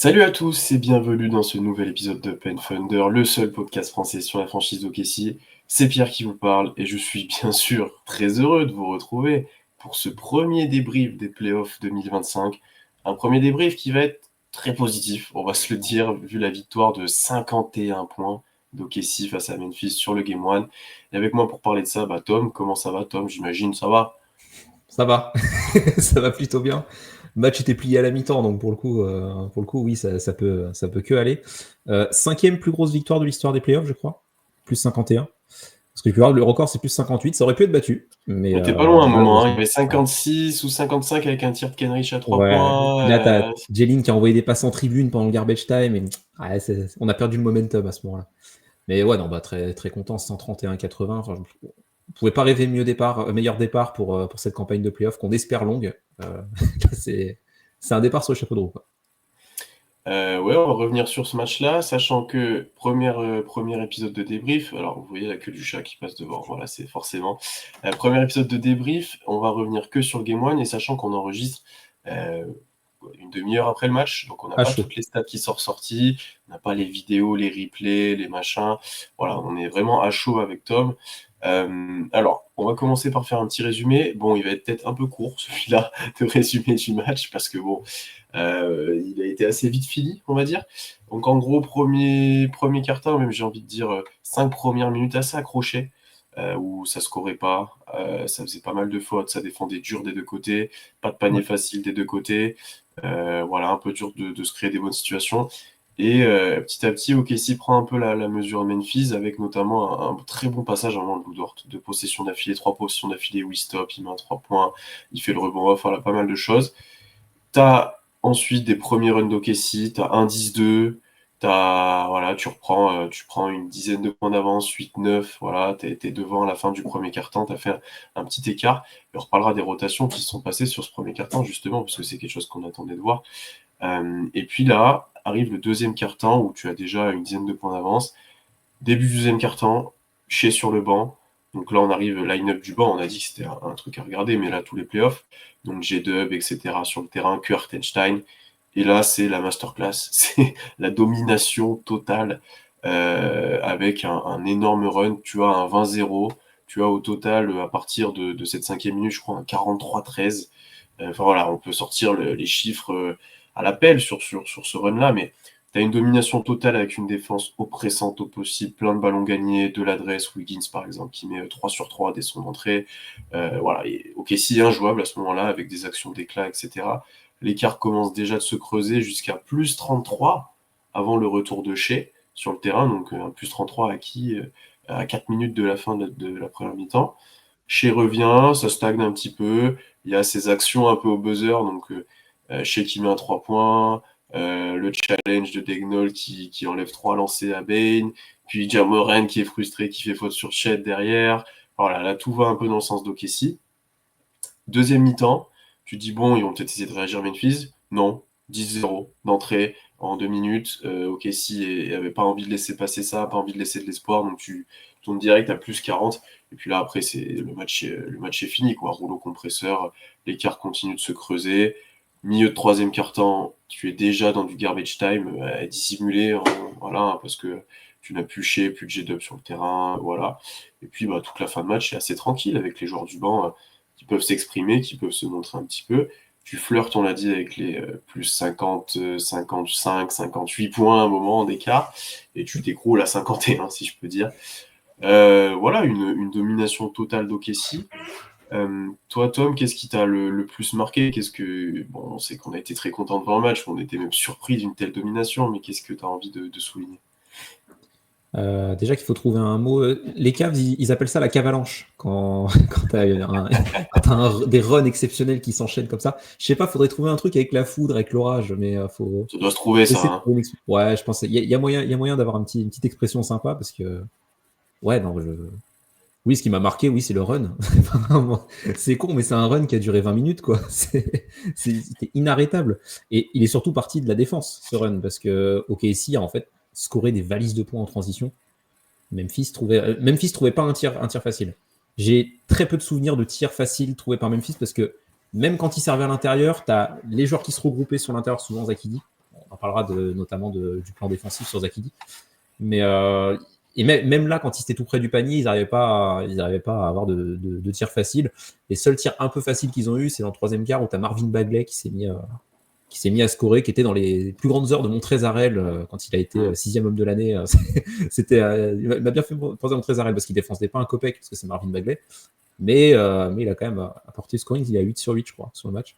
Salut à tous et bienvenue dans ce nouvel épisode de Pen Thunder, le seul podcast français sur la franchise d'OKC. C'est Pierre qui vous parle et je suis bien sûr très heureux de vous retrouver pour ce premier débrief des playoffs 2025. Un premier débrief qui va être très positif, on va se le dire, vu la victoire de 51 points d'OKC face à Memphis sur le Game 1. Et avec moi pour parler de ça, Tom, comment ça va Tom? J'imagine ça va? Ça va, ça va plutôt bien. Le match était plié à la mi-temps, donc pour le coup, oui, ça peut que aller. Cinquième plus grosse victoire de l'histoire des playoffs, je crois, plus 51. Parce que le record c'est plus 58, ça aurait pu être battu, mais On était pas loin à un moment, il y malheureusement. avait 56 ou 55 avec un tir de Kenrich à 3 Ouais. Puis là, points. t'as Jalen qui a envoyé des passes en tribune pendant le garbage time, et on a perdu le momentum à ce moment-là. Mais ouais, non, très, très content, 131-80. Enfin, on pouvait pas rêver meilleur départ pour cette campagne de playoff qu'on espère longue. Euh, c'est un départ sur le chapeau de roue, quoi. Ouais, on va revenir sur ce match-là, sachant que premier épisode de débrief, alors vous voyez la queue du chat qui passe devant, voilà, c'est forcément. Premier épisode de débrief, on va revenir que sur le Game 1, et sachant qu'on enregistre une demi-heure après le match, donc on n'a pas chaud. toutes les stats qui sont ressorties, on n'a pas les vidéos, les replays, les machins, voilà, on est vraiment à chaud avec Tom. Alors, on va commencer par faire un petit résumé. Bon, il va être peut-être un peu court, celui-là, de résumé du match, parce que bon, il a été assez vite fini, on va dire. Donc en gros, premier quart-temps, même j'ai envie de dire 5 premières minutes assez accrochées, où ça scorait pas, ça faisait pas mal de fautes, ça défendait dur des deux côtés, pas de panier facile des deux côtés, voilà, un peu dur de se créer des bonnes situations. Et petit à petit, OKC prend un peu la mesure de Memphis, avec notamment un très bon passage avant le Lou Dort, de possession d'affilée, 3 possessions d'affilée où il stop, il met un 3 points, il fait le rebond off, voilà, pas mal de choses. T'as ensuite des premiers runs d'OKC, t'as un 10-2, voilà, tu prends une dizaine de points d'avance, 8-9, voilà, t'es devant à la fin du premier quart-temps, t'as fait un petit écart. Et on reparlera des rotations qui se sont passées sur ce premier quart-temps, justement, parce que c'est quelque chose qu'on attendait de voir. Et puis là, arrive le deuxième quart-temps où tu as déjà une dizaine de points d'avance. Début du deuxième quart-temps, Shea sur le banc. Donc là, on arrive line-up du banc. On a dit que c'était un truc à regarder, mais là, tous les playoffs. Donc G-Dub, etc. sur le terrain, Hartenstein. Et là, c'est la masterclass. C'est la domination totale avec un énorme run. Tu as un 20-0. Tu as au total, à partir de cette cinquième minute, je crois, un 43-13. Enfin voilà, on peut sortir les chiffres à l'appel sur ce run-là, mais tu as une domination totale avec une défense oppressante au possible, plein de ballons gagnés, de l'adresse, Wiggins par exemple, qui met 3 sur 3 dès son entrée. Voilà, et OKC injouable à ce moment-là, avec des actions d'éclat, etc. L'écart commence déjà de se creuser jusqu'à plus 33 avant le retour de Shea sur le terrain, donc un plus 33 acquis à 4 minutes de la fin de la première mi-temps. Shea revient, ça stagne un petit peu, il y a ces actions un peu au buzzer, donc Shea qui met un 3 points, le challenge de Dagnall qui enlève 3 lancers à Bane, puis Ja Morant qui est frustré, qui fait faute sur Chet derrière. Voilà, là tout va un peu dans le sens d'OKC. Deuxième mi-temps, tu te dis bon, ils vont peut-être essayer de réagir Memphis. Non, 10-0 d'entrée en 2 minutes. OKC avait pas envie de laisser passer ça, pas envie de laisser de l'espoir, donc tu tournes direct à plus 40. Et puis là, après, le match est fini, quoi. Rouleau compresseur, l'écart continue de se creuser. Milieu de troisième quart-temps, tu es déjà dans du garbage time dissimulé, voilà, parce que tu n'as plus Shea, plus de G-Dub sur le terrain, voilà. Et puis toute la fin de match est assez tranquille avec les joueurs du banc qui peuvent s'exprimer, qui peuvent se montrer un petit peu. Tu flirtes, on l'a dit, avec les plus 50, 55, 58 points à un moment d'écart, et tu t'écroules à 51, si je peux dire. Voilà, une domination totale d'OKC. Toi, Tom, qu'est-ce qui t'a le plus marqué? Bon, on sait qu'on a été très content devant le match, on était même surpris d'une telle domination, mais qu'est-ce que tu as envie de souligner? Déjà qu'il faut trouver un mot. Les Cavs, ils appellent ça la cavalanche quand, quand tu as des runs exceptionnels qui s'enchaînent comme ça. Je sais pas, faudrait trouver un truc avec la foudre, avec l'orage, mais faut Ça doit se trouver, ça, essayer de hein. trouver Ouais, je pense il y a moyen d'avoir une petite expression sympa parce que ouais, non, oui, ce qui m'a marqué, oui, c'est le run. C'est con, mais c'est un run qui a duré 20 minutes, quoi. C'était inarrêtable. Et il est surtout parti de la défense, ce run, parce que OKC a en fait scoré des valises de points en transition. Memphis trouvait pas un tir facile. J'ai très peu de souvenirs de tirs faciles trouvés par Memphis parce que même quand il servait à l'intérieur, tu as les joueurs qui se regroupaient sur l'intérieur, souvent Zakidi. On reparlera notamment du plan défensif sur Zakidi. Mais et même là, quand ils étaient tout près du panier, ils n'arrivaient pas à avoir de tirs faciles. Les seuls tirs un peu faciles qu'ils ont eu, c'est dans le troisième quart où tu as Marvin Bagley qui s'est mis à scorer, qui était dans les plus grandes heures de Montrezarel quand il a été 6e homme de l'année. Il m'a bien fait penser à Montrezarel parce qu'il défonçait pas un copec parce que c'est Marvin Bagley. Mais il a quand même apporté le scoring. Il est à 8 sur 8, je crois, sur le match.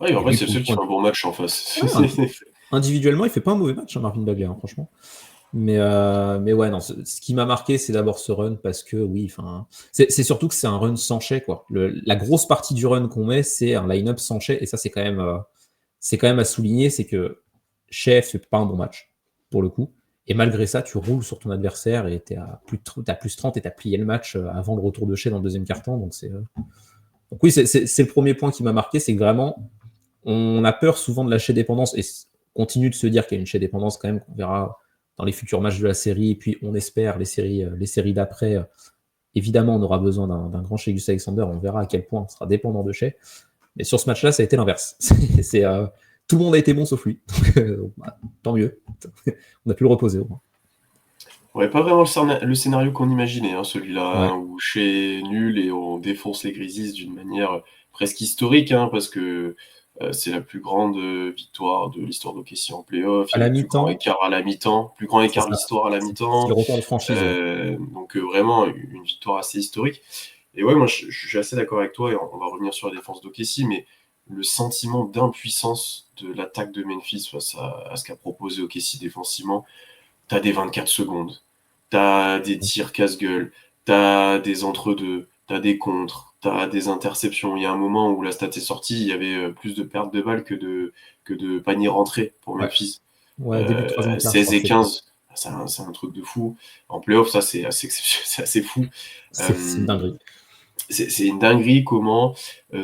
Ouais, en vrai, c'est le seul qui fait un bon match en face. Ouais, individuellement, il fait pas un mauvais match, Marvin Bagley, hein, franchement. Mais ouais, non, ce qui m'a marqué, c'est d'abord ce run parce que oui, c'est surtout que c'est un run sans Shai, quoi. La grosse partie du run qu'on met, c'est un line-up sans Shai, et ça, c'est quand même à souligner, c'est que Shai fait pas un bon match, pour le coup. Et malgré ça, tu roules sur ton adversaire et t'as plus 30 et t'as plié le match avant le retour de Shai dans le deuxième quart-temps. Donc oui, c'est le premier point qui m'a marqué, c'est que vraiment, on a peur souvent de la Shai dépendance et continue de se dire qu'il y a une Shai dépendance quand même, qu'on verra dans les futurs matchs de la série, et puis on espère les séries d'après. Évidemment, on aura besoin d'un grand Shai Gilgeous-Alexander, on verra à quel point on sera dépendant de Shai. Mais sur ce match-là, ça a été l'inverse. Tout le monde a été bon sauf lui. Tant mieux. On a pu le reposer au moins. Ouais, pas vraiment le scénario qu'on imaginait, hein, celui-là, Ouais. où Shai est nul et on défonce les Grizzlies d'une manière presque historique, hein, parce que c'est la plus grande victoire de l'histoire d'OKC en playoff. À Il y a la le plus grand mi-temps, écart à la mi-temps, plus grand c'est écart de ça. l'histoire à la C'est le mi-temps. record de franchise. Ouais. Donc vraiment une victoire assez historique. Et ouais, moi je suis assez d'accord avec toi, et on va revenir sur la défense d'OKC, mais le sentiment d'impuissance de l'attaque de Memphis face à ce qu'a proposé OKC défensivement, t'as des 24 secondes, t'as des tirs casse-gueule, t'as des entre-deux, t'as des contres, t'as des interceptions. Il y a un moment où la stat est sortie, il y avait plus de pertes de balles que de paniers rentrés pour Ouais. Memphis. Ouais, début de troisième quart, je 16 crois. et 15, c'est un truc de fou. En playoff, ça c'est assez, c'est assez fou. C'est une dinguerie. C'est une dinguerie comment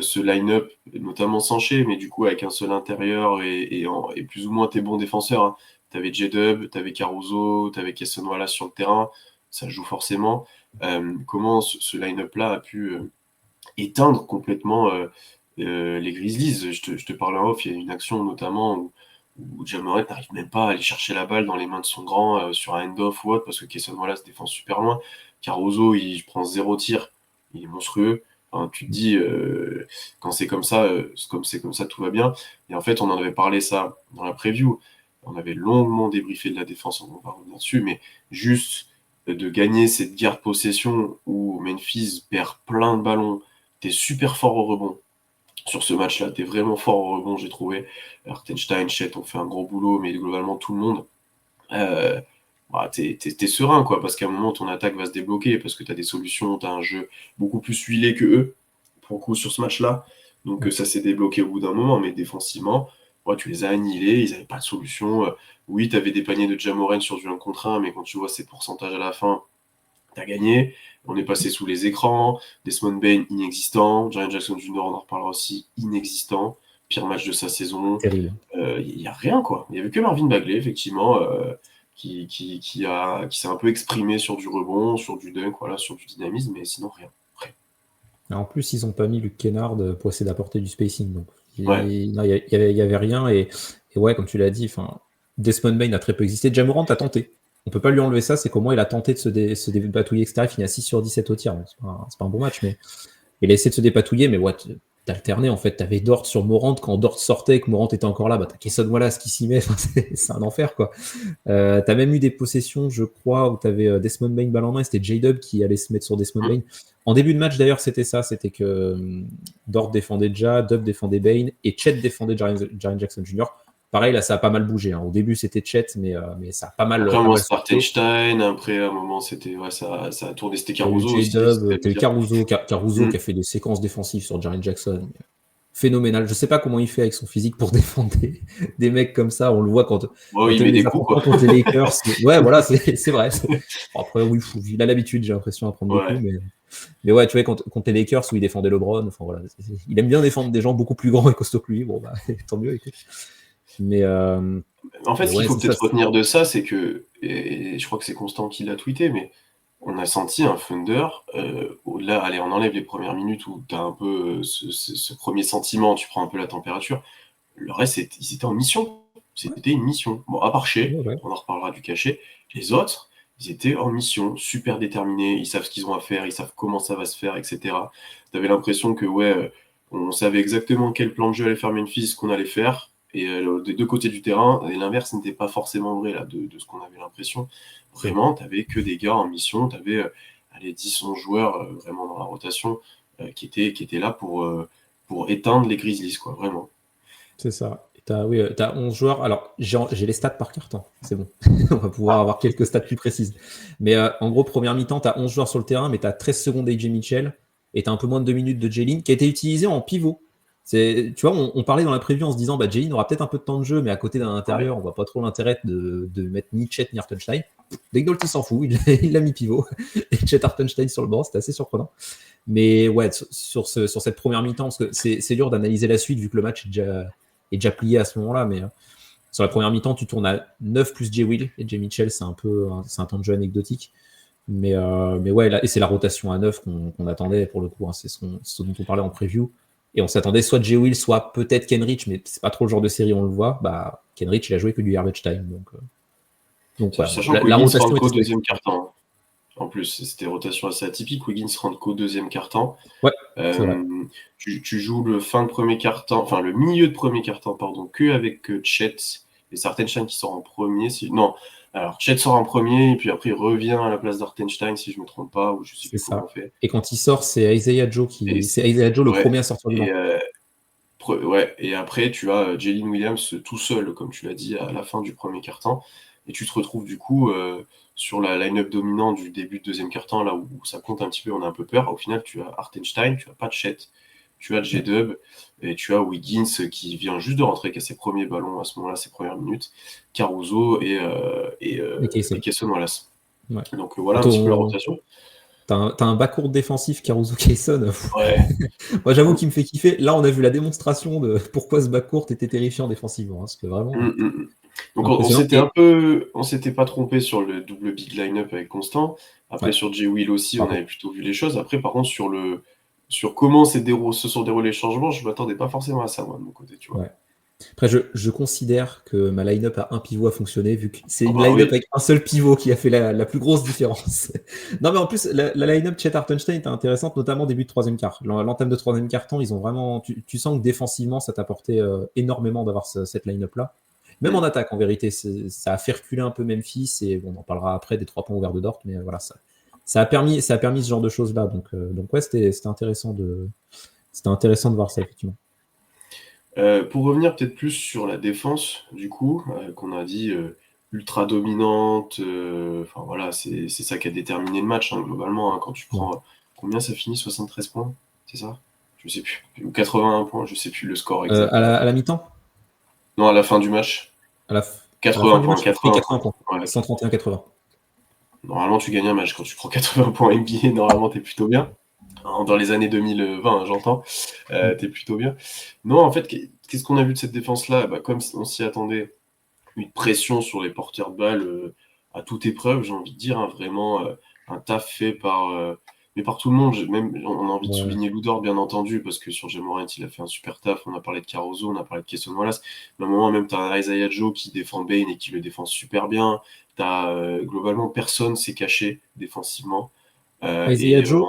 ce line-up, notamment sans Shai, mais du coup avec un seul intérieur et plus ou moins tes bons défenseurs. Hein. T'avais J-Dub, t'avais Caruso, t'avais Cason Wallace sur le terrain, ça joue forcément. Comment ce line-up-là a pu éteindre complètement les Grizzlies. Je te parle en off, il y a une action notamment où Ja Morant n'arrive même pas à aller chercher la balle dans les mains de son grand sur un end-off ou autre, parce que Cason Wallace défend super loin. Caruso, il prend 0 tir, il est monstrueux. Enfin, tu te dis, quand c'est comme ça, tout va bien. Et en fait, on en avait parlé ça dans la preview. On avait longuement débriefé de la défense, on va revenir dessus, mais juste de gagner cette guerre de possession où Memphis perd plein de ballons, t'es super fort au rebond. Sur ce match-là, t'es vraiment fort au rebond, j'ai trouvé. Hartenstein, Chet ont fait un gros boulot, mais globalement tout le monde. Euh, t'es serein, quoi, parce qu'à un moment, ton attaque va se débloquer, parce que t'as des solutions, t'as un jeu beaucoup plus huilé que eux, pour le coup, sur ce match-là. Donc ça s'est débloqué au bout d'un moment, mais défensivement, tu les as annihilés, ils n'avaient pas de solution. Oui, t'avais des paniers de Ja Morant sur du 1 contre 1, mais quand tu vois ces pourcentages à la fin, t'as gagné. On est passé sous les écrans. Desmond Bane, inexistant. Jaren Jackson Jr., on en reparlera aussi, inexistant. Pire match de sa saison. Terrible. Il n'y a rien, quoi. Il n'y avait que Marvin Bagley, effectivement, qui s'est un peu exprimé sur du rebond, sur du dunk, voilà, sur du dynamisme, mais sinon, rien. Et en plus, ils n'ont pas mis Luke Kennard pour essayer d'apporter du spacing. Donc, Ouais. il y avait rien. Et ouais, comme tu l'as dit, Desmond Bane a très peu existé. Ja Morant a tenté. On peut pas lui enlever ça, c'est comment il a tenté de se dépatouiller, etc. Il finit à 6 sur 17 au tir. C'est pas un bon match, mais il a essayé de se dépatouiller, mais ouais, t'alternais en fait. T'avais Dort sur Morant, quand Dort sortait et que Morant était encore là, bah t'as Cason Wallace qui s'y met. C'est un enfer, quoi. T'as même eu des possessions, je crois, où t'avais Desmond Bane balle en main, et c'était J-Dub qui allait se mettre sur Desmond Bane. En début de match, d'ailleurs, c'était ça. C'était que Dort défendait Ja, Dub défendait Bane, et Chet défendait Jaren Jackson Jr. Pareil, là, ça a pas mal bougé. Hein. Au début, c'était Chet, mais ça a pas mal. Après, pas moi, mal c'était Hartenstein. Après, à un moment, c'était, ouais, ça a tourné. C'était T'as eu Caruso aussi. J-Dub, t'as eu Caruso, qui a fait des séquences défensives sur Jaren Jackson. Phénoménal. Je sais pas comment il fait avec son physique pour défendre des mecs comme ça. On le voit quand Il t'es met des les coups, quoi. affrontements contre les Lakers. Ouais, voilà, c'est vrai. Bon, après, oui, il a l'habitude, j'ai l'impression, à prendre des coups, mais ouais, tu vois, contre les Lakers où il défendait LeBron, enfin voilà, il aime bien défendre des gens beaucoup plus grands et costauds que lui. Bon, bah, tant mieux, écoute. Mais En fait, ce qu'il ouais, faut c'est ça. peut-être retenir de ça, c'est que, et je crois que c'est Constant qui l'a tweeté, mais on a senti un Thunder, au-delà, allez, on enlève les premières minutes où tu as un peu ce premier sentiment, tu prends un peu la température. Le reste, ils étaient en mission. Ouais, C'était une mission. Bon, à part Shea, ouais, ouais. on en reparlera du cachet. Les autres, ils étaient en mission, super déterminés, ils savent ce qu'ils ont à faire, ils savent comment ça va se faire, etc. T'avais l'impression que, ouais, on savait exactement quel plan de jeu allait faire Memphis, ce qu'on allait faire, et des deux côtés du terrain, et l'inverse n'était pas forcément vrai, là, de ce qu'on avait l'impression. C'est vrai. Vraiment, t'avais que des gars en mission, t'avais, allez, 10-11 joueurs vraiment dans la rotation qui étaient là pour éteindre les Grizzlies, quoi, vraiment. C'est ça. Et oui, t'as 11 joueurs. Alors, j'ai les stats par carton. C'est bon. On va pouvoir Ah, avoir quelques stats plus précises. Mais en gros, première mi-temps, t'as 11 joueurs sur le terrain, mais t'as 13 secondes d'AJ Mitchell et t'as un peu moins de 2 minutes de Jalen qui a été utilisé en pivot. Tu vois, on parlait dans la preview en se disant, bah, Jalen aura peut-être un peu de temps de jeu, mais à côté d'un ouais. intérieur, on voit pas trop l'intérêt de mettre ni Chet ni Hartenstein. Dave Nolte s'en fout, il l'a mis pivot. Et Chet Hartenstein sur le banc, c'était assez surprenant. Mais ouais, sur cette première mi-temps, parce que c'est dur d'analyser la suite vu que le match est déjà plié à ce moment-là, mais sur la première mi-temps, tu tournes à 9 plus Jay Will et Jay Mitchell, c'est un temps de jeu anecdotique. Mais ouais, là, et c'est la rotation à 9 qu'on attendait pour le coup, hein, c'est ce dont on parlait en preview. Et on s'attendait soit Jay Will, soit peut-être Kenrich, mais c'est pas trop le genre de série, on le voit. Bah, Kenrich, il a joué que du garbage time. Donc voilà, Sachant que la Wiggins rotation rentre était qu'au spectaculaire. deuxième quart-temps, hein. En plus, c'était rotation assez atypique. Wiggins rentre qu'au deuxième quart-temps. Ouais, c'est vrai. Euh, tu joues le fin de premier quart-temps, enfin le milieu de premier quart-temps, pardon, que avec Chet et Hartenstein qui sort en premier. Non, alors Chet sort en premier et puis après il revient à la place d'Hartenstein si je me trompe pas, ou je sais C'est plus comment on ça. fait. Et quand il sort, c'est Et C'est Isaiah Joe le ouais, premier à sortir du et banc. ouais, et après tu as Jalen Williams tout seul, comme tu l'as dit, à la fin du premier quart-temps, et tu te retrouves du coup sur la line-up dominante du début de deuxième quart-temps, là où ça compte un petit peu, on a un peu peur. Au final, tu as Hartenstein, tu as pas de Chet, tu as Ouais. J-Dub, et tu as Wiggins qui vient juste de rentrer, qui a ses premiers ballons à ce moment-là, ses premières minutes, Caruso Et et Kayson. Cason Wallace. Ouais. Donc voilà Ah, un petit peu la rotation. T'as un backcourt défensif, Caruso Kayson. Ouais. Moi, j'avoue qu'il me fait kiffer. Là, on a vu la démonstration de pourquoi ce backcourt était terrifiant défensivement. Hein, parce que vraiment Donc impressionnant. Et on s'était pas trompé sur le double big line-up avec Constant. Après ouais, sur J. Will aussi, on bravo. avait plutôt vu les choses. Après par contre sur comment se sont déroulés les changements, je m'attendais pas forcément à ça moi de mon côté, tu vois. Ouais. Après, je considère que ma line-up à un pivot a fonctionné, vu que c'est Ah une bah line-up oui. avec un seul pivot qui a fait la plus grosse différence. Non, mais en plus, la line-up Chet Hartenstein était intéressante, notamment au début de troisième quart. L'entame de troisième quart-temps, ils ont vraiment. Tu sens que défensivement, ça t'apportait énormément d'avoir cette line-up-là. Même en Mm. attaque, en vérité, ça a fait reculer un peu Memphis, et bon, on en parlera après des 3 points ouverts de Dort, mais voilà, ça a permis ce genre de choses-là. Donc ouais, c'était intéressant de voir ça, effectivement. Pour revenir peut-être plus sur la défense, du coup, qu'on a dit ultra dominante, enfin voilà, c'est ça qui a déterminé le match, hein, globalement, hein, quand tu Ouais. prends combien ça finit, 73 points, c'est ça? Je sais plus. Ou 81 points, je sais plus le score exact à la À fin. la mi-temps, Non, à la fin du match. à la fin 80 du points, match, ils ont pris 80 80 points. points. Ouais. 131-80. Normalement, tu gagnes un match quand tu prends 80 points NBA, normalement, t'es plutôt bien. Dans les années 2020, hein, j'entends, Mm. t'es plutôt bien. Non, en fait, qu'est-ce qu'on a vu de cette défense-là? Bah, comme on s'y attendait, une pression sur les porteurs de balles à toute épreuve, j'ai envie de dire, hein, vraiment un taf fait mais par tout le monde. Même, on a envie de Ouais. souligner Ludor, bien entendu, parce que sur Jamorant, il a fait un super taf. On a parlé de Caruso, on a parlé de Cason Wallace. Mais à un moment, même, tu as Isaiah Joe qui défend Bane et qui le défend super bien. Globalement, personne s'est caché défensivement. Isaiah Joe,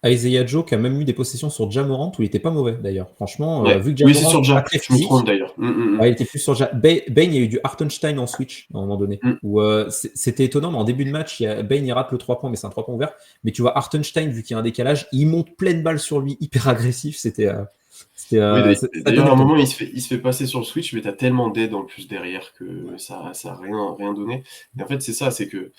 Isaiah Joe qui a même eu des possessions sur Jamorant où il était pas mauvais d'ailleurs. Franchement, Ouais, vu que oui, c'est Jamorant sur pas Ja. très Je me trompe physique, d'ailleurs. ouais, il était plus sur Bane, il y a eu du Hartenstein en switch à un moment donné. Mm. Où c'était étonnant, mais en début de match, Bane il rate le 3 points, mais c'est un 3 points ouvert. Mais tu vois, Hartenstein, vu qu'il y a un décalage, il monte pleine balle sur lui, hyper agressif. Oui, Ça d'ailleurs, donnait à le un ton. moment, il se fait passer sur le Switch, mais t'as tellement d'aide en plus derrière que ça a rien donné. Et en fait, c'est ça, c'est que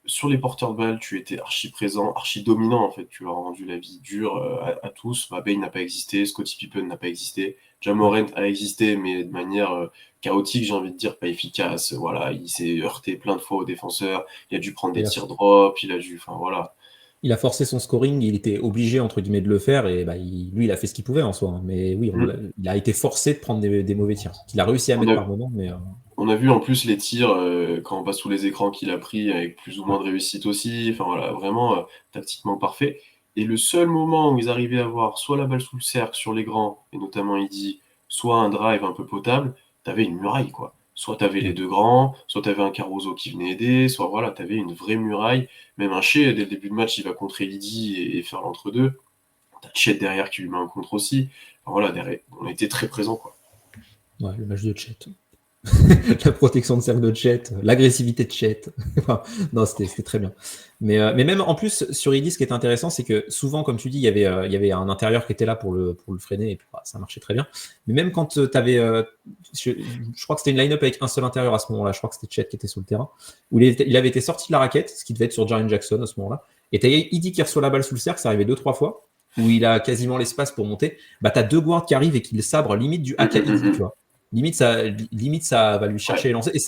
sur les porteurs de balles, tu étais archi présent, archi dominant, en fait. Tu as rendu la vie dure à tous. Bane n'a pas existé, Scottie Pippen n'a pas existé, Ja Ouais. Morant a existé, mais de manière chaotique, j'ai envie de dire, pas efficace. Voilà, il s'est heurté plein de fois aux défenseurs, il a dû prendre des Il a, tirs drop, il a dû. Enfin, voilà. il a forcé son scoring, il était obligé, entre guillemets, de le faire, et bah, lui, il a fait ce qu'il pouvait en soi. Hein. Mais oui, Mm. il a été forcé de prendre des mauvais tirs, qu'il a réussi à On mettre a, par moment, mais On a vu en plus les tirs quand on passe sous les écrans qu'il a pris avec plus ou ouais. moins de réussite aussi. Enfin voilà, vraiment tactiquement parfait. Et le seul moment où ils arrivaient à avoir soit la balle sous le cercle sur les grands, et notamment il dit, soit un drive un peu potable, t'avais une muraille quoi. soit tu avais les Ouais. deux grands, soit tu avais un Caruso qui venait aider, soit voilà, tu avais une vraie muraille. Même un Shea, dès le début de match, il va contrer Lydie et faire l'entre-deux. T'as Chet derrière qui lui met un contre aussi. Enfin, voilà, derrière, on était très présents, quoi. Ouais, le match de Chet. La protection de cercle de Chet, l'agressivité de Chet. Enfin, non, c'était très bien. Mais même en plus, sur Idis, ce qui est intéressant, c'est que souvent, comme tu dis, il y avait un intérieur qui était là pour le freiner, et puis bah, ça marchait très bien. Mais même quand tu avais. Je crois que c'était une line-up avec un seul intérieur à ce moment-là, je crois que c'était Chet qui était sur le terrain, où il avait été sorti de la raquette, ce qui devait être sur Jaren Jackson à ce moment-là. Et tu as Idi qui reçoit la balle sous le cercle, ça arrivait 2-3 fois, où il a quasiment l'espace pour monter. Bah, tu as deux guards qui arrivent et qui le sabrent limite du hack à Idi, tu vois. Limite, ça va lui chercher Ouais. les lancers. Et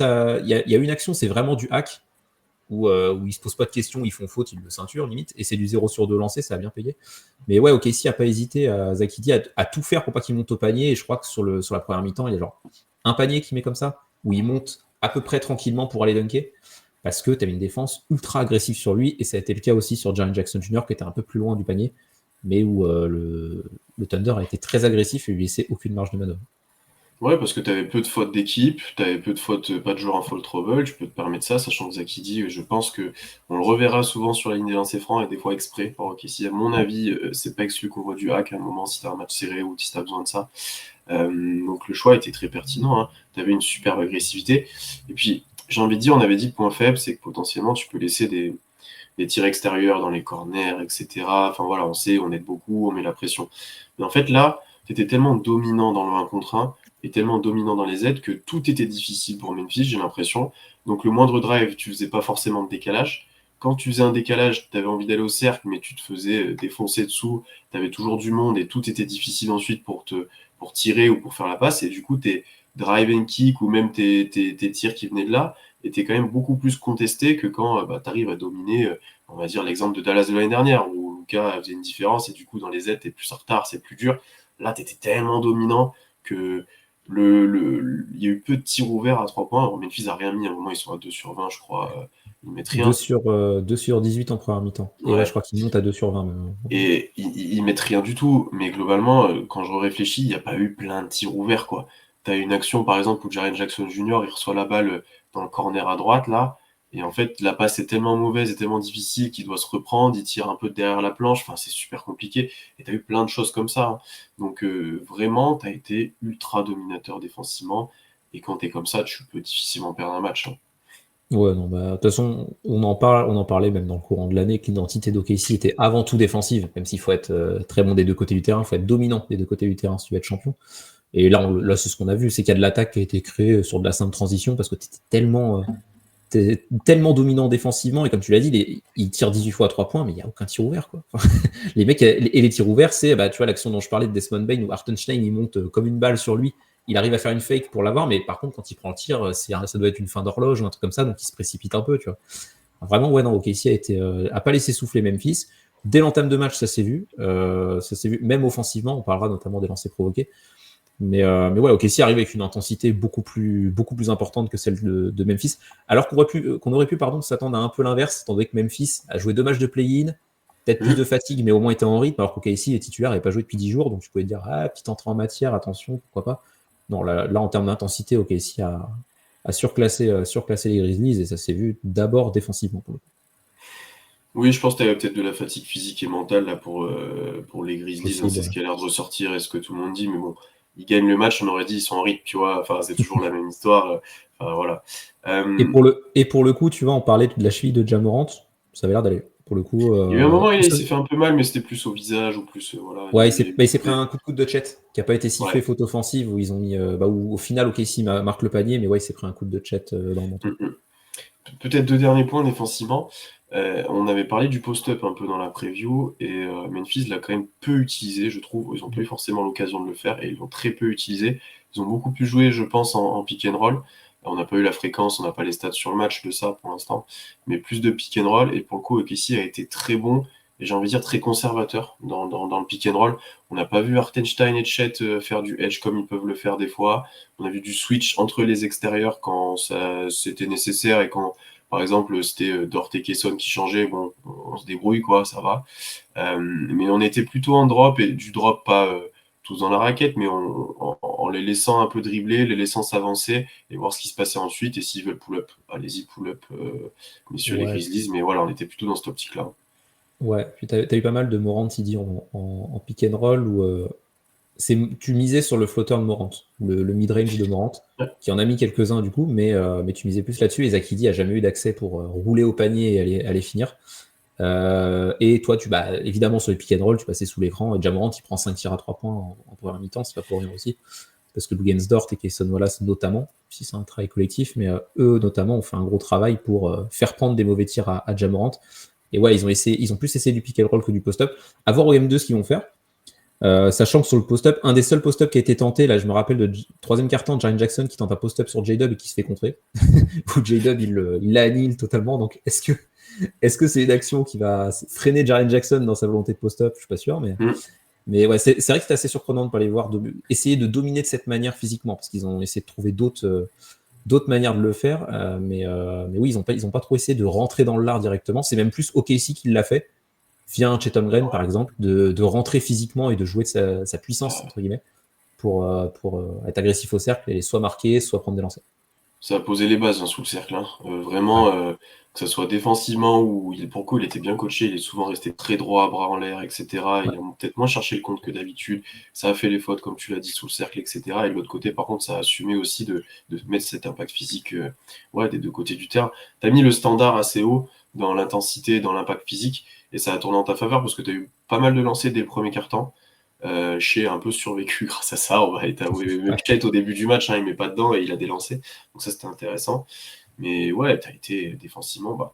il y a une action, c'est vraiment du hack, où il se pose pas de questions, ils font faute, ils le ceinturent, limite. Et c'est du 0 sur 2 lancé, ça a bien payé. Mais ouais, OKC a pas hésité, Zakidi, à tout faire pour pas qu'il monte au panier. Et je crois que sur la première mi-temps, il y a genre un panier qui met comme ça, où il monte à peu près tranquillement pour aller dunker. Parce que tu avais une défense ultra agressive sur lui. Et ça a été le cas aussi sur Jaren Jackson Jr., qui était un peu plus loin du panier. Mais où le Thunder a été très agressif et lui laissait aucune marge de manœuvre. Ouais, parce que tu avais peu de fautes d'équipe, tu avais peu de fautes, pas de joueurs en fall trouble, tu peux te permettre ça, sachant que Zakidi, je pense que on le reverra souvent sur la ligne des lancers francs et des fois exprès. Ok, si à mon avis, c'est pas exclu qu'on voit du hack à un moment si t'as un match serré ou si t'as besoin de ça. Donc le choix était très pertinent, hein. Tu avais une superbe agressivité. Et puis, j'ai envie de dire, on avait dit que point faible, c'est que potentiellement tu peux laisser des tirs extérieurs dans les corners, etc. Enfin voilà, on sait, on aide beaucoup, on met la pression. Mais en fait, là, tu étais tellement dominant dans le 1 contre 1 et tellement dominant dans les aides que tout était difficile pour Memphis, j'ai l'impression. Donc le moindre drive, tu faisais pas forcément de décalage. Quand tu faisais un décalage, tu avais envie d'aller au cercle, mais tu te faisais défoncer dessous, tu avais toujours du monde et tout était difficile ensuite pour tirer ou pour faire la passe. Et du coup, tes drive and kick ou même tes tirs qui venaient de là étaient quand même beaucoup plus contestés que quand tu arrives à dominer, on va dire l'exemple de Dallas de l'année dernière, où Luka faisait une différence et du coup, dans les aides, tu es plus en retard, c'est plus dur. Là, tu étais tellement dominant que il y a eu peu de tirs ouverts à 3 points. Alors, Memphis n'a rien mis. À un moment, ils sont à 2 sur 20, je crois. Ils mettent 2 rien. sur, 2 sur 18 en première mi-temps. Et ouais, je Ouais. crois qu'il monte à 2 sur 20 même. Et ils mettent rien du tout. Mais globalement, quand je réfléchis, il n'y a pas eu plein de tirs ouverts, quoi. Tu as une action, par exemple, où Jaren Jackson Jr., il reçoit la balle dans le corner à droite, là. Et en fait, la passe est tellement mauvaise et tellement difficile qu'il doit se reprendre. Il tire un peu derrière la planche. Enfin, c'est super compliqué. Et tu as eu plein de choses comme ça, hein. Donc, vraiment, tu as été ultra dominateur défensivement. Et quand tu es comme ça, tu peux difficilement perdre un match, hein. Ouais, non, bah, de toute façon, on en parlait même dans le courant de l'année, que l'identité d'OKC était avant tout défensive, même s'il faut être très bon des deux côtés du terrain, il faut être dominant des deux côtés du terrain si tu veux être champion. Et là, là c'est ce qu'on a vu, c'est qu'il y a de l'attaque qui a été créée sur de la simple transition, parce que tu étais tellement dominant défensivement, et comme tu l'as dit, ils tirent 18 fois à 3 points, mais il n'y a aucun tir ouvert, quoi. Enfin, les mecs, et les tirs ouverts, c'est, bah, tu vois, l'action dont je parlais de Desmond Bain, où Hartenstein, il monte comme une balle sur lui, il arrive à faire une fake pour l'avoir, mais par contre, quand il prend le tir, ça doit être une fin d'horloge ou un truc comme ça, donc il se précipite un peu, tu vois. Vraiment, ouais, non, OKC a pas laissé souffler Memphis. Dès l'entame de match, ça s'est vu. Même offensivement, on parlera notamment des lancers provoqués. Mais ouais, OKC arrive avec une intensité beaucoup plus importante que celle de Memphis. Alors qu'on aurait pu s'attendre à un peu l'inverse, étant donné que Memphis a joué 2 matchs de play-in, peut-être plus de fatigue, mais au moins était en rythme, alors qu'OKC est titulaire, n'avait pas joué depuis 10 jours, donc tu pouvais te dire, ah, petite entrée en matière, attention, pourquoi pas. Non, là en termes d'intensité, OKC a surclassé les Grizzlies, et ça s'est vu d'abord défensivement pour le coup. Oui, je pense que tu avais peut-être de la fatigue physique et mentale là pour les Grizzlies, hein, Possible, c'est ce qui a l'air de ressortir et ce que tout le monde dit, mais bon, ils gagnent le match, on aurait dit ils sont en rythme, tu vois, enfin c'est toujours la même histoire, enfin voilà. Et pour le coup, tu vois, on parlait de la cheville de Ja Morant, ça avait l'air d'aller. Pour le coup, Il y a eu un moment, il s'est fait un peu mal, mais c'était plus au visage ou plus, voilà, ouais, il y a eu il s'est pris un coup de coude de Chet qui n'a pas été sifflé, Ouais. faute offensive, où ils ont mis, où au final, OKC marque le panier, mais ouais, il s'est pris un coup de Chet dans le menton. Peut-être 2 derniers points défensivement. On avait parlé du post-up un peu dans la preview et Memphis l'a quand même peu utilisé, je trouve. Ils n'ont pas eu forcément l'occasion de le faire et ils l'ont très peu utilisé. Ils ont beaucoup plus joué, je pense, en pick and roll. On n'a pas eu la fréquence, on n'a pas les stats sur le match de ça pour l'instant, mais plus de pick and roll. Et pour le coup, OKC a été très bon et j'ai envie de dire très conservateur dans le pick and roll. On n'a pas vu Hartenstein et Chet faire du edge comme ils peuvent le faire des fois. On a vu du switch entre les extérieurs quand c'était nécessaire et quand, par exemple, c'était Dort et Kesson qui changeaient. Bon, on se débrouille, quoi, ça va. Mais on était plutôt en drop et du drop pas tous dans la raquette, mais en les laissant un peu dribbler, les laissant s'avancer et voir ce qui se passait ensuite. Et s'ils veulent pull-up, allez-y, pull-up, messieurs les Ouais, Grizzlies. Mais voilà, on était plutôt dans cette optique-là. ouais. Puis t'as eu pas mal de Morant Sidi en pick and roll où tu misais sur le flotteur de Morant, le mid-range de Morant, Ouais. qui en a mis quelques-uns du coup, mais tu misais plus là-dessus. Et Zakidi a jamais eu d'accès pour rouler au panier et aller finir. Et toi, évidemment, sur les pick and roll, tu passais sous l'écran. Et Jamorant, il prend 5 tirs à 3 points en première mi-temps, c'est pas pour rien aussi. Parce que Lugensdort et Kayson Wallace, notamment, si c'est un travail collectif, mais eux, notamment, ont fait un gros travail pour faire prendre des mauvais tirs à Jamorant. Et ouais, ils ont plus essayé du pick and roll que du post-up. À voir au M2 ce qu'ils vont faire. Sachant que sur le post-up, un des seuls post-up qui a été tenté, là je me rappelle de troisième quart-temps, Jaren Jackson qui tente un post-up sur J-Dub et qui se fait contrer. Où J-Dub il l'annihile totalement. Donc est-ce que c'est une action qui va freiner Jaren Jackson dans sa volonté de post-up? Je suis pas sûr, mais ouais, c'est vrai que c'est assez surprenant de pas les voir essayer de dominer de cette manière physiquement, parce qu'ils ont essayé de trouver d'autres manières de le faire. Mais oui, ils ont pas trop essayé de rentrer dans l'art directement. C'est même plus OKC qui l'a fait via un Chet Holmgren, par exemple, de rentrer physiquement et de jouer de sa puissance, entre guillemets, pour être agressif au cercle et soit marquer, soit prendre des lancers. Ça a posé les bases sous le cercle. Vraiment, que ce soit défensivement ou pour le coup, il était bien coaché. Il est souvent resté très droit, bras en l'air, etc. Ouais. Il a peut-être moins cherché le compte que d'habitude. Ça a fait les fautes, comme tu l'as dit, sous le cercle, etc. Et de l'autre côté, par contre, ça a assumé aussi de mettre cet impact physique des deux côtés du terrain. Tu as mis le standard assez haut dans l'intensité, dans l'impact physique, et ça a tourné en ta faveur parce que tu as eu pas mal de lancers dès le premier quart-temps. Shea a un peu survécu grâce à ça, on va être avoué. Même Chet au début du match, il met pas dedans et il a des lancers. Donc ça, c'était intéressant. Mais ouais, tu as été défensivement,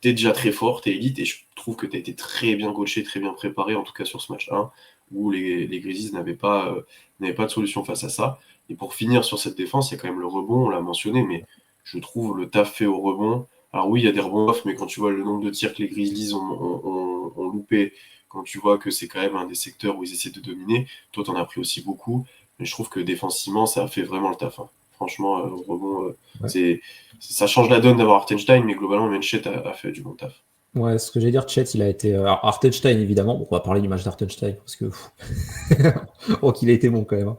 t'es déjà très fort, t'es élite, et je trouve que tu as été très bien coaché, très bien préparé, en tout cas sur ce match 1, où les Grizzlies n'avaient pas de solution face à ça. Et pour finir sur cette défense, il y a quand même le rebond, on l'a mentionné, mais je trouve le taf fait au rebond. Alors oui, il y a des rebonds off, mais quand tu vois le nombre de tirs que les Grizzlies ont loupé, quand tu vois que c'est quand même un des secteurs où ils essaient de dominer, toi, t'en as pris aussi beaucoup, mais je trouve que défensivement, ça a fait vraiment le taf. Franchement, au rebond, ça change la donne d'avoir Hartenstein, mais globalement, Menchet a fait du bon taf. Ouais, ce que j'allais dire, Chet, il a été. Alors, Hartenstein, évidemment, bon, on va parler du match d'Hartenstein, parce que. Oh, qu'il a été bon quand même. Hein.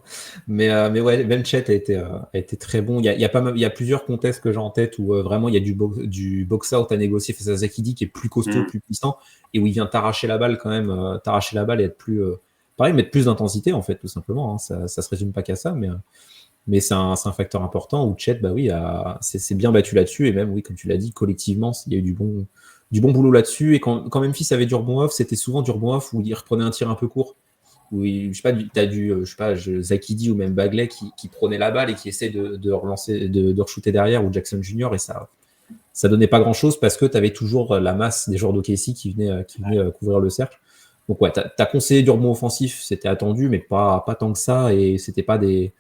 Mais ouais, même Chet a été très bon. Il y a plusieurs contests que j'ai en tête où vraiment il y a du box-out à négocier face à Zakidi qui est plus costaud, plus puissant, et où il vient t'arracher la balle quand même, t'arracher la balle et être plus. Pareil, mettre plus d'intensité, en fait, tout simplement. Hein. Ça se résume pas qu'à ça, mais c'est un facteur important où Chet, bah oui, c'est bien battu là-dessus, et même, oui, comme tu l'as dit, collectivement, il y a eu du bon boulot là-dessus. Et quand Memphis avait du rebond off, c'était souvent du rebond off où il reprenait un tir un peu court. Où je sais pas, t'as je sais pas, Zakidi ou même Bagley qui prenait la balle et qui essaie de relancer, de re-shooter derrière, ou Jackson Jr. Et ça donnait pas grand-chose parce que tu avais toujours la masse des joueurs d'OKC qui venaient couvrir le cercle. Donc ouais, t'as conseillé du rebond offensif, c'était attendu, mais pas tant que ça. Et c'était pas des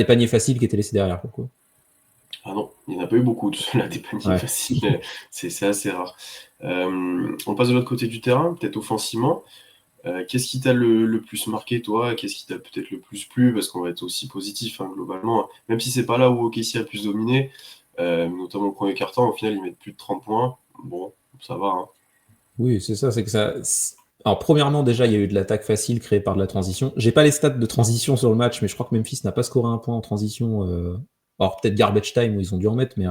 paniers faciles qui étaient laissés derrière. Pourquoi. Ah non, il n'y en a pas eu beaucoup de ceux-là, des paniers faciles. C'est assez rare. On passe de l'autre côté du terrain, peut-être offensivement. Qu'est-ce qui t'a le plus marqué, toi? Qu'est-ce qui t'a peut-être le plus plu? Parce qu'on va être aussi positif, globalement. Même si c'est pas là où OKC a le plus dominé, notamment au premier quart-temps, au final, ils mettent plus de 30 points. Bon, ça va. Hein. Oui, c'est ça, c'est que ça. Alors, premièrement, déjà, il y a eu de l'attaque facile créée par de la transition. J'ai pas les stats de transition sur le match, mais je crois que Memphis n'a pas scoré un point en transition. Alors, peut-être garbage time où ils ont dû en mettre, mais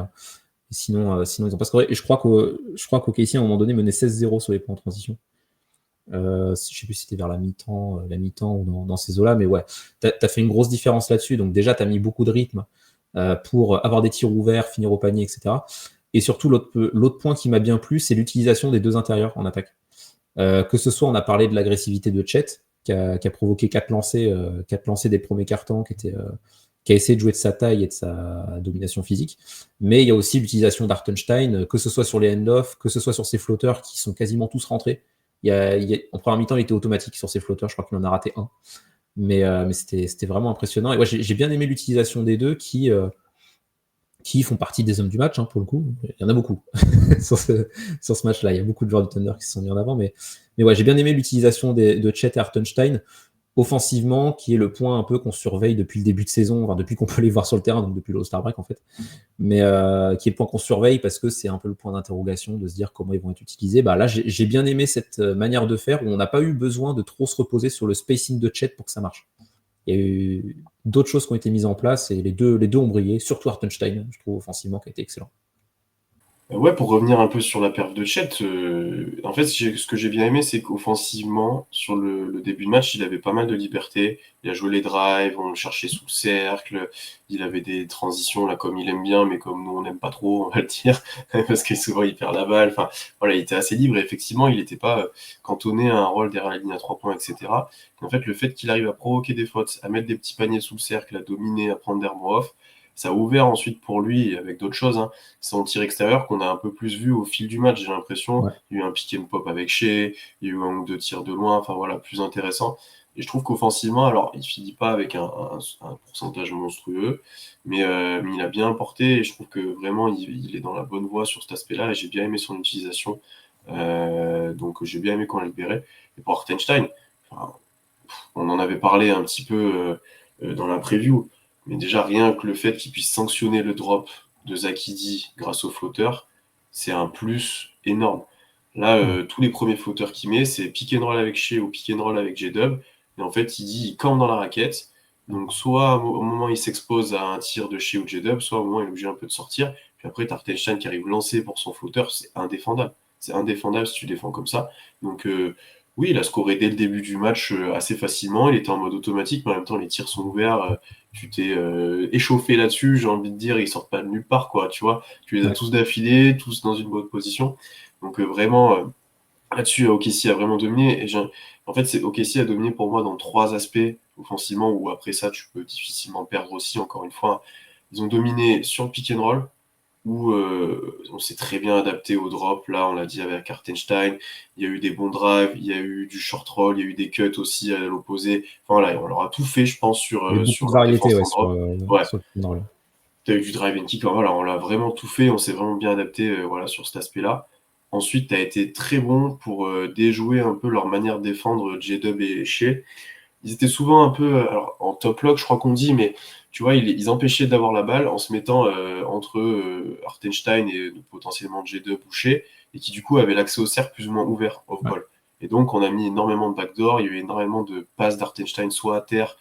sinon, ils n'ont pas scoré. Et je crois qu'OKC, à un moment donné, menait 16-0 sur les points en transition. Je sais plus si c'était vers la mi-temps ou dans ces eaux-là, mais ouais, t'as fait une grosse différence là-dessus. Donc, déjà, t'as mis beaucoup de rythme pour avoir des tirs ouverts, finir au panier, etc. Et surtout, l'autre point qui m'a bien plu, c'est l'utilisation des deux intérieurs en attaque. Que ce soit, on a parlé de l'agressivité de Chet, qui a provoqué 4 lancers des premiers cartons, qui a essayé de jouer de sa taille et de sa domination physique. Mais il y a aussi l'utilisation d'Hartenstein, que ce soit sur les end-off, que ce soit sur ses flotteurs qui sont quasiment tous rentrés. En première mi-temps, il était automatique sur ses flotteurs, je crois qu'il en a raté un. Mais c'était vraiment impressionnant. Et ouais, j'ai bien aimé l'utilisation des deux qui font partie des hommes du match, pour le coup. Il y en a beaucoup sur ce match-là. Il y a beaucoup de joueurs du Thunder qui se sont mis en avant. Mais ouais, j'ai bien aimé l'utilisation de Chet et Hartenstein offensivement, qui est le point un peu qu'on surveille depuis le début de saison, enfin, depuis qu'on peut les voir sur le terrain, donc depuis le All-Star Break en fait, mais qui est le point qu'on surveille parce que c'est un peu le point d'interrogation de se dire comment ils vont être utilisés. Là, j'ai bien aimé cette manière de faire où on n'a pas eu besoin de trop se reposer sur le spacing de Chet pour que ça marche. Il y a eu d'autres choses qui ont été mises en place et les deux ont brillé, surtout Hartenstein, je trouve offensivement, qui a été excellent. Ouais, pour revenir un peu sur la perf de Chet, en fait, ce que j'ai bien aimé, c'est qu'offensivement, sur le début de match, il avait pas mal de liberté. Il a joué les drives, on le cherchait sous le cercle, il avait des transitions là comme il aime bien, mais comme nous on n'aime pas trop, on va le dire, parce que souvent il perd la balle. Enfin, voilà, il était assez libre et effectivement, il n'était pas cantonné à un rôle derrière la ligne à 3 points, etc. Et en fait, le fait qu'il arrive à provoquer des fautes, à mettre des petits paniers sous le cercle, à dominer, à prendre des rebonds off, ça a ouvert ensuite pour lui, avec d'autres choses, hein, son tir extérieur qu'on a un peu plus vu au fil du match, j'ai l'impression. Ouais. Il y a eu un pick and pop avec Shea, il y a eu un ou deux tirs de loin, enfin voilà, plus intéressant. Et je trouve qu'offensivement, alors il finit pas avec un pourcentage monstrueux, mais il a bien porté et je trouve que vraiment il est dans la bonne voie sur cet aspect-là et j'ai bien aimé son utilisation. Donc j'ai bien aimé quand on l'a libéré. Et pour Hartenstein, enfin, on en avait parlé un petit peu dans la preview, mais déjà rien que le fait qu'il puisse sanctionner le drop de Zakidi grâce au flotteur, c'est un plus énorme. Là, Ouais. tous les premiers flotteurs qu'il met, c'est pick and roll avec Shea ou pick and roll avec J-Dub. Et en fait, il campe dans la raquette. Donc, soit au moment où il s'expose à un tir de Shea ou J-Dub, soit au moment où il est obligé un peu de sortir. Puis après, t'as Hartenstein qui arrive lancé pour son flotteur. C'est indéfendable. C'est indéfendable si tu défends comme ça. Donc, oui, il a scoré dès le début du match assez facilement. Il était en mode automatique, mais en même temps, les tirs sont ouverts. Tu t'es échauffé là-dessus, j'ai envie de dire. Ils sortent pas de nulle part, quoi. Tu vois, tu les as Ouais. tous d'affilée, tous dans une bonne position. Donc vraiment, là-dessus, OKC a vraiment dominé. En fait, OKC a dominé pour moi dans trois aspects offensivement, où après ça, tu peux difficilement perdre aussi, encore une fois. Ils ont dominé sur le pick and roll, où on s'est très bien adapté au drop. Là, on l'a dit avec Hartenstein, il y a eu des bons drives, il y a eu du short roll, il y a eu des cuts aussi à l'opposé. Enfin, voilà, on leur a tout fait, je pense, Il y a eu beaucoup sur de leur variété, défense ouais, en drop. Ouais, sur le pinball. tu as eu du drive and kick, voilà, on l'a vraiment tout fait, on s'est vraiment bien adapté voilà, sur cet aspect-là. Ensuite, tu as été très bon pour déjouer un peu leur manière de défendre J-Dub et Shea. Ils étaient souvent un peu alors, en top lock, je crois qu'on dit, mais tu vois, ils empêchaient d'avoir la balle en se mettant entre Hartenstein et potentiellement J-Dub ou Shea, et qui du coup avaient l'accès au cercle plus ou moins ouvert Ouais. off-ball. Et donc, on a mis énormément de backdoor, il y a eu énormément de passes d'Hartenstein, soit à terre,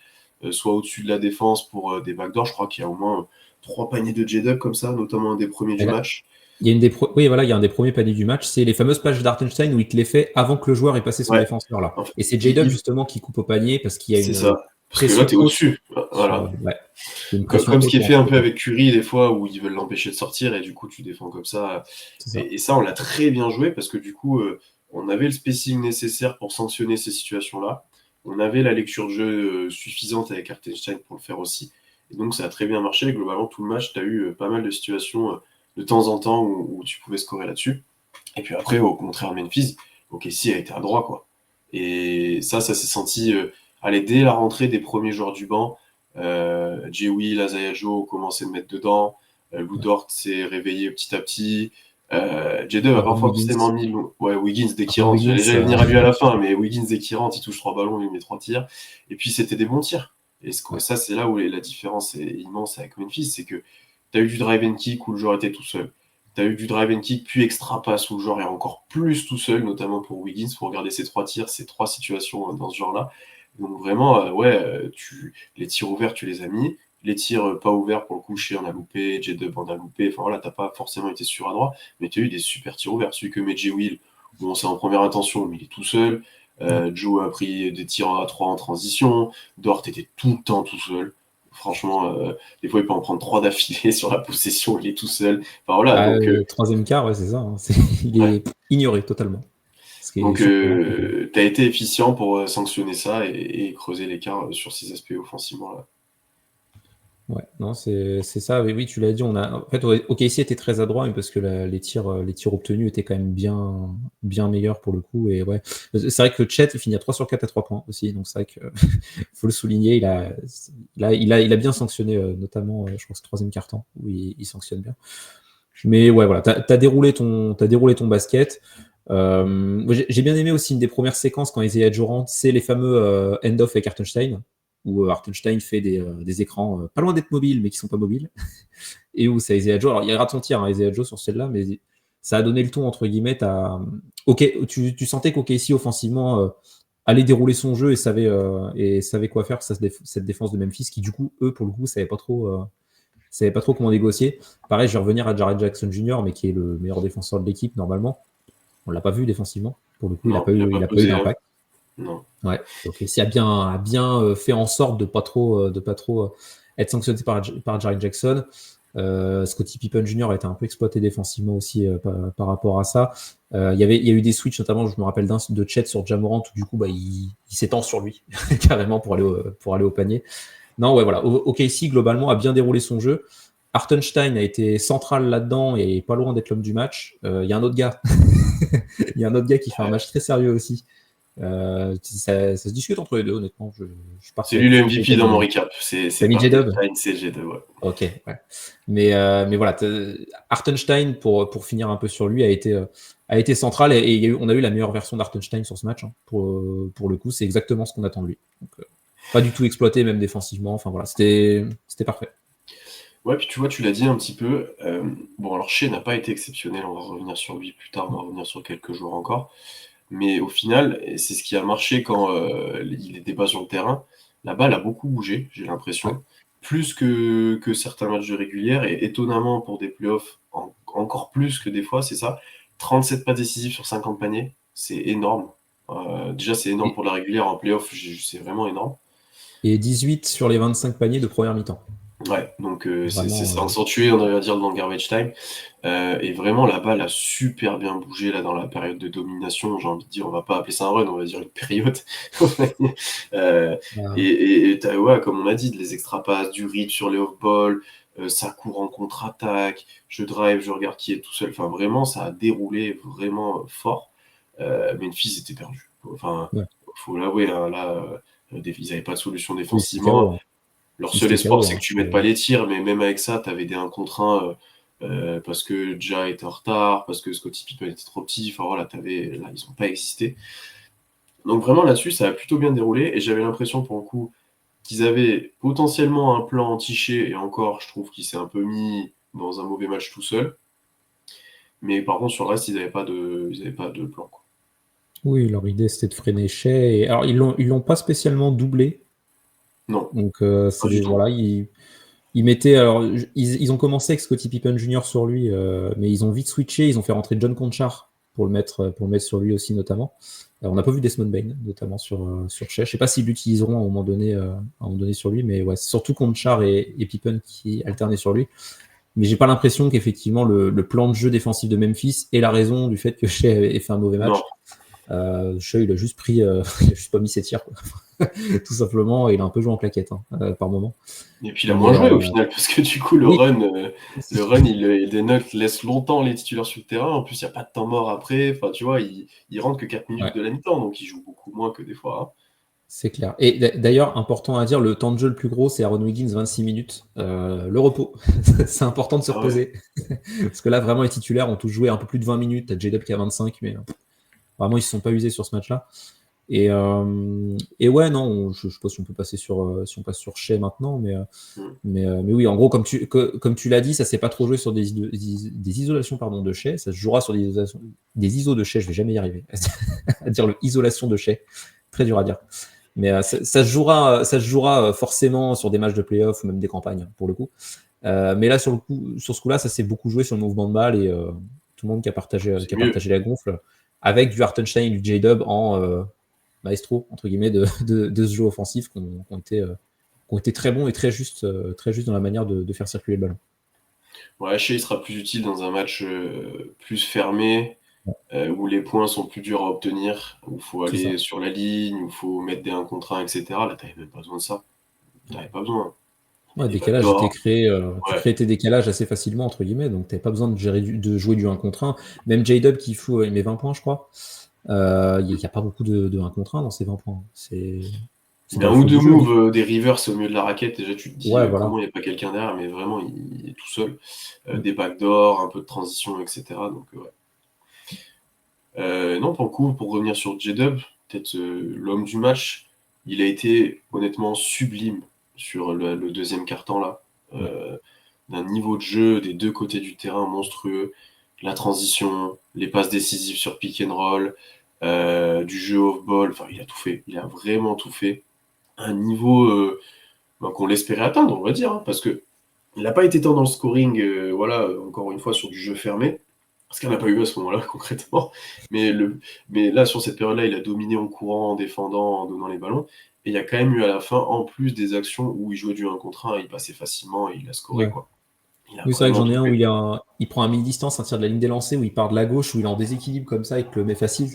soit au-dessus de la défense pour des backdoors. Je crois qu'il y a au moins 3 paniers de J-Dub comme ça, notamment un des premiers Et du là, match. il y a une des oui, voilà, il y a un des premiers paniers du match, c'est les fameuses pages d'Artenstein où il te les fait avant que le joueur ait passé son Ouais, défenseur là. en fait, Et c'est J-Dub justement qui coupe au panier parce qu'il y a c'est une ça. Parce que là, pression tu es haute au-dessus. sur, Voilà. ouais, il y a une pression Comme ce haute qui est fait un peu entre, avec Curry des fois où ils veulent l'empêcher de sortir et du coup tu défends comme ça. c'est ça. Et ça, on l'a très bien joué parce que du coup, on avait le spacing nécessaire pour sanctionner ces situations-là. On avait la lecture de jeu suffisante avec Hartenstein pour le faire aussi. Et donc ça a très bien marché. Et globalement, tout le match, tu as eu pas mal de situations de temps en temps où tu pouvais scorer là-dessus. Et puis après, au contraire, Memphis, OKC a été à droit, quoi. Et ça s'est senti aller dès la rentrée des premiers joueurs du banc. Jay Will, Isaiah Joe ont commencé à mettre dedans. Lou Ouais. Dort s'est réveillé petit à petit. J2 va pas Aaron forcément Wiggins, mis. Ouais, Wiggins dès qu'il Aaron rentre. Wiggins, J'allais venir à lui à la fin, mais Wiggins dès qu'il rentre, il touche 3 ballons, il met 3 tirs. Et puis c'était des bons tirs. Et ouais. ça, c'est là où la différence est immense avec Memphis, c'est que tu as eu du drive and kick où le joueur était tout seul. Tu as eu du drive and kick, puis extra pass où le joueur est encore plus tout seul, notamment pour Wiggins, pour regarder ces 3 tirs, ces 3 situations dans ce genre-là. Donc vraiment, ouais, les tirs ouverts, tu les as mis. Les tirs pas ouverts, pour le coup, Shea en a loupé, J-Dub en a loupé. Enfin voilà, t'as pas forcément été sur à droit, mais tu as eu des super tirs ouverts. Celui que met J-Will, bon, c'est en première intention, mais il est tout seul. Ouais. Joe a pris des tirs à 3 en transition. Dort était tout le temps tout seul. Franchement, des fois, il peut en prendre 3 d'affilée sur la possession, il est tout seul. Enfin voilà, Bah, donc troisième quart, ouais, c'est ça, hein. Il ouais. est ignoré totalement. Ce qui est Donc, surprenant. tu as été efficient pour sanctionner ça et creuser l'écart sur ces aspects offensivement là. Ouais, non, c'est ça. Oui, tu l'as dit. En fait, OKC était très adroit, mais parce que les tirs obtenus étaient quand même bien meilleurs pour le coup. Et ouais, c'est vrai que Chet, il finit à 3 sur 4 à 3 points aussi. Donc c'est vrai que faut le souligner. Il a bien sanctionné, notamment, je crois que c'est le troisième quart-temps où il sanctionne bien. Mais ouais, voilà, t'as déroulé ton basket. J'ai bien aimé aussi une des premières séquences quand Isaiah Joe rentre, c'est les fameux end-off avec Hartenstein, où Hartenstein fait des écrans pas loin d'être mobiles, mais qui sont pas mobiles, et où c'est Isaiah Joe. Alors il rate son tir, hein, Isaiah Joe sur celle-là, mais ça a donné le ton entre guillemets. Ok, tu sentais qu'OKC offensivement allait dérouler son jeu et savait quoi faire cette défense de Memphis qui, du coup, eux, pour le coup, savaient pas trop comment négocier. Pareil, je vais revenir à Jared Jackson Jr., mais qui est le meilleur défenseur de l'équipe, normalement. On l'a pas vu défensivement. Pour le coup, Non, il pas a pas eu posé, hein. d'impact. Non. Ouais. Donc, s'il a bien fait en sorte de pas trop être sanctionné par Jared Jackson. Scottie Pippen Jr. a été un peu exploité défensivement aussi par rapport à ça. Il y a eu des switches, notamment, je me rappelle d'un de Chet sur Ja Morant, où du coup, il s'étend sur lui, carrément, pour aller au panier. Non, ouais, voilà. OKC, globalement, a bien déroulé son jeu. Hartenstein a été central là-dedans et pas loin d'être l'homme du match. Il y a un autre gars. Il y a un autre gars qui fait un Ouais. match très sérieux aussi. Ça se discute entre les deux, honnêtement. Je C'est partirais lui le plus MVP côté dans mon de. recap. T'as C'est mis J-Dub? Hartenstein, c'est J2, ouais. Ok, ouais. Mais voilà, Hartenstein, pour finir un peu sur lui, a été central et on a eu la meilleure version d'Hartenstein sur ce match. Hein, pour le coup, c'est exactement ce qu'on attend de lui. Donc, pas du tout exploité, même défensivement. Enfin voilà, c'était parfait. Ouais, puis tu vois, tu l'as dit un petit peu. Bon, alors Shea n'a pas été exceptionnel, on va revenir sur lui plus tard, on va revenir sur quelques jours encore. Mais au final, et c'est ce qui a marché quand il n'était pas sur le terrain, la balle a beaucoup bougé, j'ai Ouais. l'impression. Plus que certains matchs de régulière, et étonnamment pour des playoffs, encore plus que des fois, c'est ça. 37 pas décisifs sur 50 paniers, c'est énorme. Déjà, c'est énorme Et, pour la régulière, en playoff, c'est vraiment énorme. et 18 sur les 25 paniers de première mi-temps. Ouais, donc Vraiment. c'est accentué, on va dire, dans le garbage time. Et vraiment, la balle a super bien bougé là dans la période de domination. J'ai envie de dire, on va pas appeler ça un run, on va dire une période. euh, euh, et t'as, ouais, comme on a dit, les extra passes, du read sur les off-ball, ça court en contre-attaque, je drive, je regarde qui est tout seul. Enfin, vraiment, ça a déroulé vraiment fort. Memphis était perdu. Enfin, ouais. faut l'avouer, hein, là, ils n'avaient pas de solution Oui, c'était défensivement. KO. Hein. Leur Oui, seul c'était espoir, KO. c'est Hein. que tu mettes pas les tirs, mais même avec ça, tu avais des 1 contre 1 parce que Ja était en retard, parce que Scottie Pippen était trop petit. Enfin voilà, là, ils n'ont pas existé. Donc vraiment là-dessus, ça a plutôt bien déroulé et j'avais l'impression pour le coup qu'ils avaient potentiellement un plan anti-Shea et encore, je trouve qu'il s'est un peu mis dans un mauvais match tout seul. Mais par contre, sur le reste, ils avaient pas de plan, quoi. Oui, leur idée c'était de freiner Shea. Alors ils l'ont pas spécialement doublé. Non, Donc pas du tout. voilà, ils mettaient. Alors ils ont commencé avec Scottie Pippen Jr. sur lui, mais ils ont vite switché. Ils ont fait rentrer John Conchar pour le mettre sur lui aussi notamment. On n'a pas vu Desmond Bain notamment sur Shea. Je sais pas s'ils l'utiliseront à un moment donné sur lui, mais ouais, c'est surtout Conchar et Pippen qui alternaient sur lui. Mais j'ai pas l'impression qu'effectivement le plan de jeu défensif de Memphis est la raison du fait que Shea ait fait un mauvais Non. match. Shea, il a juste pris, il a juste pas mis ses tirs, quoi. Tout simplement, et il a un peu joué en claquette hein, par moment. Et puis il a moins Mais joué au final, parce que du coup, oui, le run des Nuggets laisse longtemps les titulaires sur le terrain. En plus, il n'y a pas de temps mort après. Enfin, tu vois, il rentre que 4 minutes ouais, de la mi-temps, donc il joue beaucoup moins que des fois, hein. c'est clair. Et d'ailleurs, important à dire, le temps de jeu le plus gros, c'est Aaron Wiggins, 26 minutes. Le repos, c'est important de se Ah ouais. reposer. Parce que là, vraiment, les titulaires ont tous joué un peu plus de 20 minutes. T'as J-Dub qui a 25, mais vraiment, ils ne se sont pas usés sur ce match-là. Et ouais, non, je ne sais pas si on peut passer si on passe sur Shea maintenant, Mm. mais oui, en gros, comme tu l'as dit, ça s'est pas trop joué sur des isolations pardon, de Shea, ça se jouera sur des isos de Shea, je vais jamais y arriver à dire le isolation de Shea, très dur à dire. Mais ça se jouera forcément sur des matchs de playoff ou même des campagnes, pour le coup. Mais là, sur ce coup-là, ça s'est beaucoup joué sur le mouvement de balle et tout le monde C'est qui a mieux. partagé la gonfle avec du Hartenstein et du J-Dub en maestro, entre guillemets, de ce jeu offensif qui ont été très bons et très juste dans la manière de faire circuler le ballon. Ouais, Shea, il sera plus utile dans un match plus fermé, où les points sont plus durs à obtenir, où il faut C'est ça. aller sur la ligne, où il faut mettre des 1 contre 1, etc. Là, tu n'avais même pas besoin de ça. Tu n'avais pas besoin. Il y a Ouais, des décalage était backdoors. créé, tu Ouais. crées tes décalages assez facilement, entre guillemets, donc tu n'avais pas besoin de jouer du 1 contre 1. Même J-Dub il met 20 points, je crois. Il n'y a pas beaucoup de 1 contre 1 dans ces 20 points. C'est Mais pas un la ou faute deux du jeu. moves des Rivers au milieu de la raquette, déjà tu te dis Ouais, comment voilà. il n'y a pas quelqu'un derrière, mais vraiment il est tout seul. Des backdoors, un peu de transition, etc. Donc ouais. Non, pour le coup, pour revenir sur J-Dub, peut-être l'homme du match, il a été honnêtement sublime sur le deuxième quart-temps là. Ouais. Euh, D'un niveau de jeu des deux côtés du terrain monstrueux, la transition, les passes décisives sur pick and roll, du jeu off-ball. Enfin, il a tout fait. Il a vraiment tout fait. Un niveau qu'on l'espérait atteindre, on va dire, hein, parce que il n'a pas été tant dans le scoring, voilà, encore une fois, sur du jeu fermé, parce qu'il n'y en a pas eu à ce moment-là, concrètement. Mais, mais là, sur cette période-là, il a dominé en courant, en défendant, en donnant les ballons. Et il y a quand même eu à la fin, en plus des actions où il jouait du 1 contre 1, il passait facilement et il a scoré, Ouais. quoi. Il a Oui, c'est vrai que vraiment j'en ai tout un où fait. il prend un mi-distance, un tir de la ligne des lancers, où il part de la gauche, où il est en déséquilibre comme ça, et que le met facile.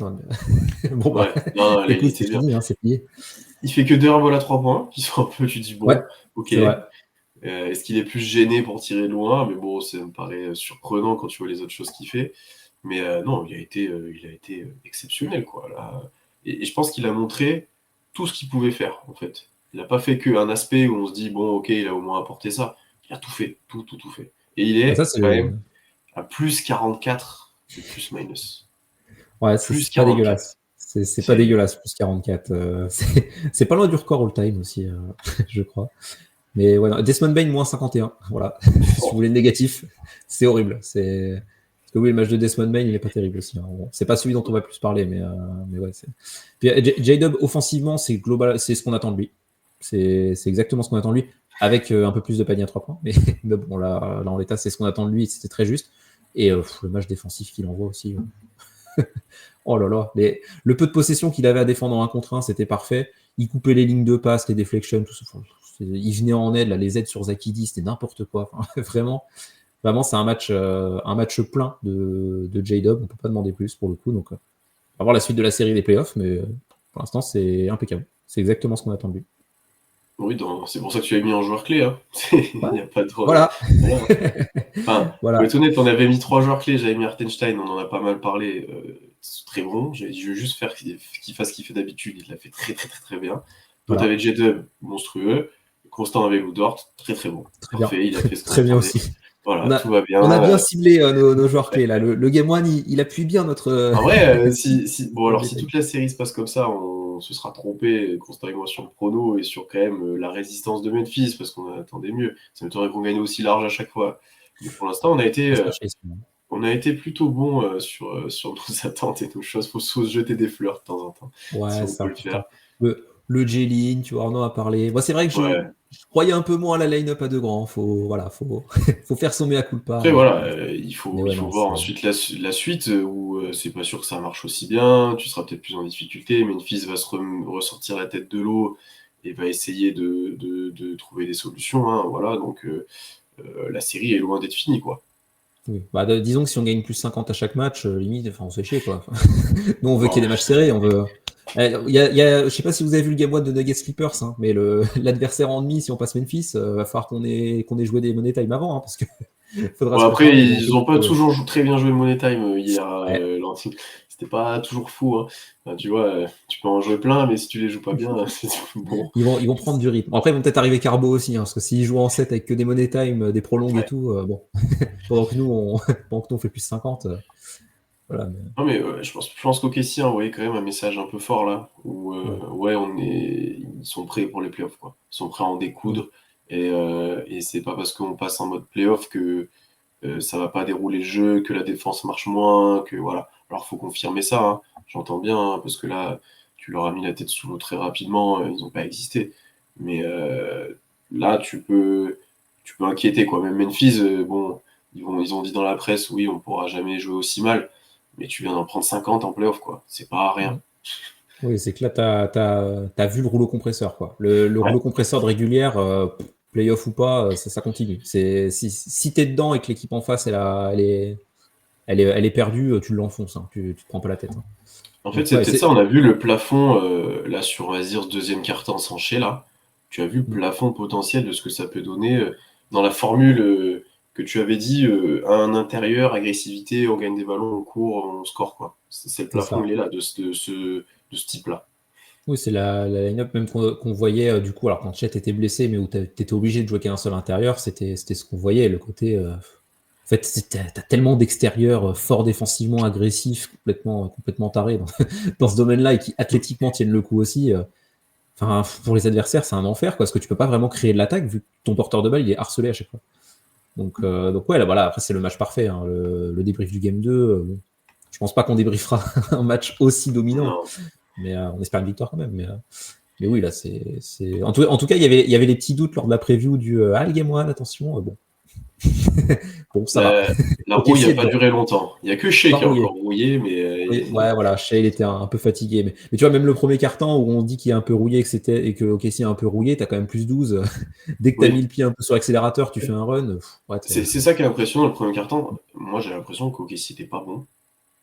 Bon, bah, Ouais, non, là, il écoute, était c'est bien. fini, hein, c'est plié. Il fait que 2 vols à 3 points, qui sont un peu, tu dis, Ouais, bon, ok. c'est vrai. Est-ce qu'il est plus gêné pour tirer loin? Mais bon, ça me paraît surprenant quand tu vois les autres choses qu'il fait. Mais non, il a été exceptionnel, quoi. Là. Et je pense qu'il a montré tout ce qu'il pouvait faire, en fait. Il n'a pas fait qu'un aspect où on se dit, bon, ok, il a au moins apporté ça. Il a tout fait, tout fait. Et il Ah, ça, est c'est quand même à plus 44 de plus-minus. ouais, Plus c'est pas 44. dégueulasse. C'est pas C'est dégueulasse, plus 44. C'est pas loin du record all-time aussi, je crois. Mais ouais, non, Desmond Bain, moins 51. Voilà. Si vous voulez le négatif, c'est horrible. Parce que oui, le match de Desmond Bain, il est pas terrible aussi, hein. Bon, c'est pas celui dont on va plus parler, mais ouais. Puis J-Dub, offensivement, c'est global, c'est ce qu'on attend de lui. C'est exactement ce qu'on attend de lui, avec un peu plus de panier à 3 points. Mais bon, là, en l'état, c'est ce qu'on attend de lui, c'était très juste. Et le match défensif qu'il envoie aussi. Oh là là, le peu de possession qu'il avait à défendre en 1 contre 1, c'était parfait. Il coupait les lignes de passe, les deflections, tout ça. Il venait en aide, là, les aides sur Zakidi, c'était n'importe quoi. Enfin, vraiment, c'est un match plein de J-Dub. On peut pas demander plus pour le coup. Donc, on va voir la suite de la série des playoffs, mais pour l'instant, c'est impeccable. C'est exactement ce qu'on attend de lui. oui, c'est pour ça que tu l'as mis en joueur clé. Hein. Il Ouais. n'y a pas de. Voilà. Voilà. Enfin, pour Voilà. être honnête, on avait mis 3 joueurs clés. J'avais mis Hartenstein, on en a pas mal parlé. C'est très bon. Je veux juste faire qu'il fasse ce qu'il fait d'habitude. Il l'a fait très, très, très, très bien. Toi, Voilà. t'avais J-Dub, monstrueux. Constant avec Lou Dort, très, très bon. Très bien. Parfait, il a fait ce qu'on Très bien attendait. aussi. Voilà, On a, tout va bien. on a bien ciblé nos joueurs clés là. Le Game One, il appuie bien notre. En vrai, bon, notre alors si détail. toute la série se passe comme ça, on se sera trompé Constant et moi sur le prono et sur quand même la résistance de Memphis parce qu'on attendait mieux. Ça m'étonnerait qu'on gagne aussi large à chaque fois. Mais pour l'instant, On se lâche les secondes. on a été plutôt bon sur nos attentes et nos choses. Faut se jeter des fleurs de temps en temps, si Ouais, on c'est peut le faire. important. Le J-Lin, tu vois, Arnaud a parlé. Moi, c'est vrai que Ouais. je croyais un peu moins à la line-up à deux grands. Voilà, faut faire son mea culpa. Après, Mais, voilà, mais il ouais, faut non, voir c'est. ensuite la suite où c'est pas sûr que ça marche aussi bien. Tu seras peut-être plus en difficulté. Memphis va ressortir la tête de l'eau et va essayer de trouver des solutions. Hein, voilà, donc la série est loin d'être finie, quoi. Oui. Bah, disons que si on gagne plus 50 à chaque match, limite, enfin, on se fait chier, quoi. Nous, on veut qu'il y ait Bon, des matchs serrés. On veut. Je sais pas si vous avez vu le Game One de Nuggets Clippers, hein, mais l'adversaire en demi, si on passe Memphis, va falloir qu'on ait joué des Money Time avant, hein, parce que faudra bon, se après, préparer. Ils vont ils péter, ont pas toujours très bien joué Money Time hier. ouais. C'était pas toujours fou. Hein. Enfin, tu vois, tu peux en jouer plein, mais si tu les joues pas bien, c'est bon. Ils vont prendre du rythme. Après, ils vont peut-être arriver carbo aussi, hein, parce que s'ils jouent en 7 avec que des money time, des prolongues et Ouais. tout, bon, pendant que nous, on fait plus 50, voilà. Non, mais je pense qu'OKC a envoyé quand même un message un peu fort là, où Ouais, ouais, ils sont prêts pour les playoffs, quoi. Ils sont prêts à en ouais, découdre. Et c'est pas parce qu'on passe en mode playoff que ça va pas dérouler le jeu, que la défense marche moins, que voilà. Alors faut confirmer ça, hein. J'entends bien, hein, parce que là, tu leur as mis la tête sous l'eau très rapidement, ils n'ont pas existé. Mais là, tu peux inquiéter, quoi. Même Memphis, bon, ils ont dit dans la presse, oui, on pourra jamais jouer aussi mal, mais tu viens d'en prendre 50 en playoff, quoi. C'est pas rien. ouais. Oui, c'est que là, t'as vu le rouleau compresseur, quoi. Le Ouais. rouleau compresseur de régulière, playoff ou pas, ça continue. Si t'es dedans et que l'équipe en face, elle est perdue, tu l'enfonces, hein. Tu te prends pas la tête, hein. En fait, Donc, c'est ouais, peut-être ça. On a vu le plafond, là, sur, on va dire, ce deuxième quart-temps sans Shea, là. Tu as vu le plafond potentiel de ce que ça peut donner dans la formule que tu avais dit, un intérieur, agressivité, on gagne des ballons, on court, on score, quoi. C'est le c'est plafond, ça. il est là, de ce type-là. Oui, c'est la line-up même qu'on voyait du coup, alors quand Chet était blessé, mais où t'étais obligé de jouer qu'un seul intérieur, c'était ce qu'on voyait, le côté. En fait, t'as tellement d'extérieurs forts défensivement, agressifs, complètement tarés dans ce domaine-là et qui athlétiquement tiennent le coup aussi. Enfin, pour les adversaires, c'est un enfer, quoi, parce que tu peux pas vraiment créer de l'attaque vu que ton porteur de balle il est harcelé à chaque fois. Donc ouais, là, voilà, après c'est le match parfait, hein, le débrief du game 2. Bon. Je pense pas qu'on débriefera un match aussi dominant, Non. mais on espère une victoire quand même. Mais oui, là, c'est... En tout cas, il y avait les petits doutes lors de la preview du le Game One, attention. Bon. Bon, ça va. La Ok, rouille si, n'a est pas dur. duré longtemps. Il n'y a que Shea Pas qui est rouillé. encore rouillé, mais Oui, ouais, voilà, Shea, il était un peu fatigué. Mais tu vois, même le premier quart-temps où on dit qu'il est un peu rouillé et que OKC est un peu rouillé, t'as quand même plus 12. Dès que t'as mis oui. le pied un peu sur l'accélérateur, tu fais un run. Ouais, C'est ça qui est impressionnant, le premier carton. Moi, j'ai l'impression qu'OKC n'était pas bon,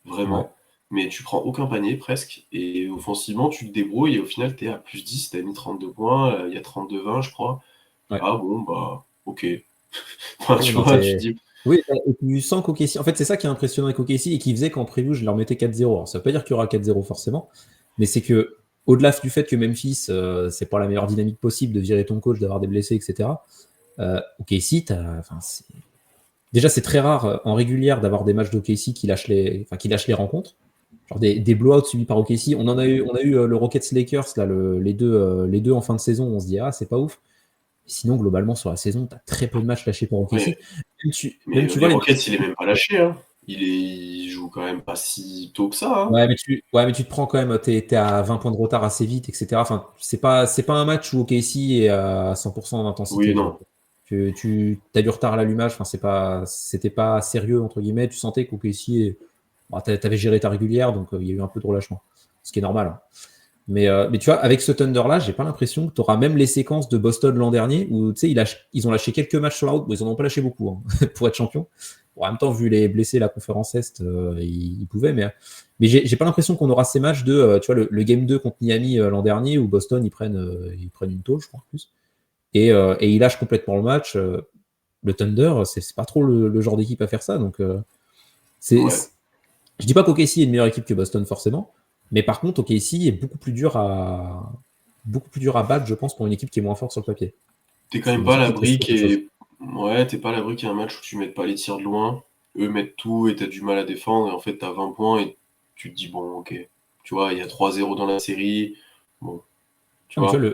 ouais. vraiment. Mais tu prends aucun panier, presque. Et offensivement, tu te débrouilles. Et au final, tu es à plus 10, tu as mis 32 points. Il y a 32-20, je crois. Ouais. Ah bon, bah, ok. Enfin, Oui, tu non, vois, tu dis, oui, et tu sens qu'OKC... En fait, c'est ça qui est impressionnant avec OKC et qui faisait qu'en preview, je leur mettais 4-0. Alors, ça veut pas dire qu'il y aura 4-0 forcément, mais c'est que, au-delà du fait que Memphis, c'est pas la meilleure dynamique possible de virer ton coach, d'avoir des blessés, etc., OKC, déjà, c'est très rare en régulière d'avoir des matchs d'OKC qui lâchent les rencontres. Genre des blowouts subis par OKC. On a eu le Rockets Lakers, là, les deux en fin de saison. On se dit, ah, c'est pas ouf. Sinon, globalement, sur la saison, tu as très peu de matchs lâchés pour OKC. ouais. Même Mais tu les vois les Rockets, matchs. il est même pas lâché, hein. Il joue quand même pas si tôt que ça, hein. Ouais, mais tu te prends quand même, t'es à 20 points de retard assez vite, etc. Enfin, c'est pas un match où OKC est à 100% Oui, d'intensité, tu vois. non. Tu as du retard à l'allumage, enfin, c'était pas sérieux, entre guillemets. Tu sentais qu'OKC, t'avais géré ta régulière, donc il y a eu un peu de relâchement. Ce qui est normal, hein. Mais tu vois, avec ce Thunder-là, j'ai pas l'impression que tu auras même les séquences de Boston l'an dernier où, tu sais, ils ont lâché quelques matchs sur la route. Bon, ils en ont pas lâché beaucoup, hein, pour être champion. Bon, en même temps, vu les blessés, la conférence Est, ils pouvaient. Mais j'ai pas l'impression qu'on aura ces matchs de, tu vois, le Game 2 contre Miami l'an dernier où Boston, ils prennent une tôle, je crois, en plus. Et ils lâchent complètement le match. Le Thunder, c'est pas trop le genre d'équipe à faire ça. Donc, Ouais. je dis pas qu'OKC est une meilleure équipe que Boston forcément, mais par contre OKC est beaucoup plus dur à battre, je pense, pour une équipe qui est moins forte sur le papier. T'es quand C'est même une pas à équipe qui teste l'abri quelque chose. Ouais, t'es pas à l'abri qu'il y ait un match où tu mettes pas les tirs de loin. Eux mettent tout et t'as du mal à défendre. Et en fait, t'as 20 points et tu te dis, bon, ok. Tu vois, il y a 3-0 dans la série. Bon, tu Non, mais tu vois,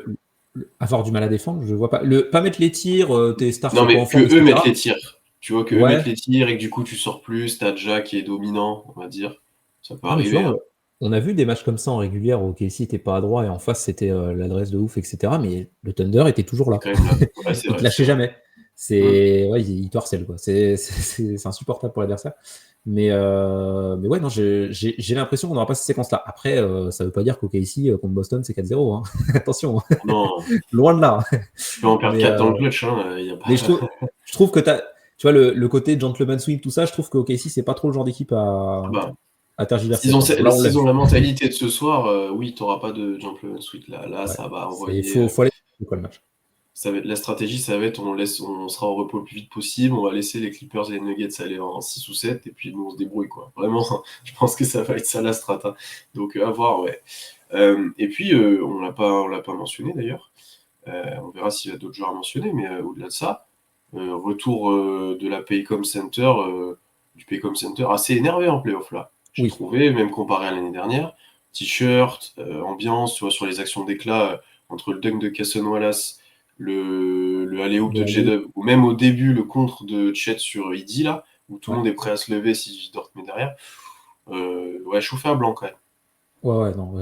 vois. avoir du mal à défendre, je vois pas. Pas mettre les tirs, tes stars Non, sont pas mais en que forme, eux mettent etc. les tirs. Tu vois, que eux mettent Ouais. les tirs et que du coup, tu sors plus. T'as Ja qui est dominant, on va dire. Ça peut Ah, mais tu arriver, vois, hein. on a vu des matchs comme ça en régulière où OKC était pas adroit et en face c'était l'adresse de ouf, etc. Mais le Thunder était toujours C'est là. quand même là. Ouais, c'est Il te vrai, c'est lâchait vrai. jamais. Hmm. Ouais, il te harcèle, quoi. C'est insupportable pour l'adversaire. Mais ouais, non, j'ai l'impression qu'on n'aura pas cette séquence-là. Après, ça veut pas dire qu'OKC contre Boston, c'est 4-0, hein. Attention, hein. Non, Loin de là. tu peux en perdre Mais, 4 dans le clutch, hein. Y a mais pas... je trouve que tu vois, le côté gentleman sweep, tout ça, je trouve que OKC, c'est pas trop le genre d'équipe Ah bah, à tergiverser, quoi. Bon, là, on l'a s'ils ont vu. la mentalité de ce soir, oui, t'auras pas de gentleman suite là. Là, Ouais. ça va Il envoyer. faut aller quoi, le match. Ça va être la stratégie, ça va être on sera au repos le plus vite possible, on va laisser les Clippers et les Nuggets aller en 6 ou 7 et puis nous on se débrouille quoi. Vraiment, je pense que ça va être ça la strat, hein. Donc à voir, ouais. Et puis on l'a pas mentionné d'ailleurs. On verra s'il y a d'autres joueurs à mentionner, mais au-delà de ça, retour de la Paycom Center, du Paycom Center assez énervé en playoff là. J'ai Oui. trouvé, même comparé à l'année dernière, t-shirt, ambiance, tu vois, sur les actions d'éclat entre le dunk de Casson Wallace, le alley-oop de J-Dub, ou même au début le contre de Chet sur Idi là, où tout le Ouais. monde est prêt à se lever si Dort met derrière. Ouais, chauffé à blanc quand même. Ouais, non.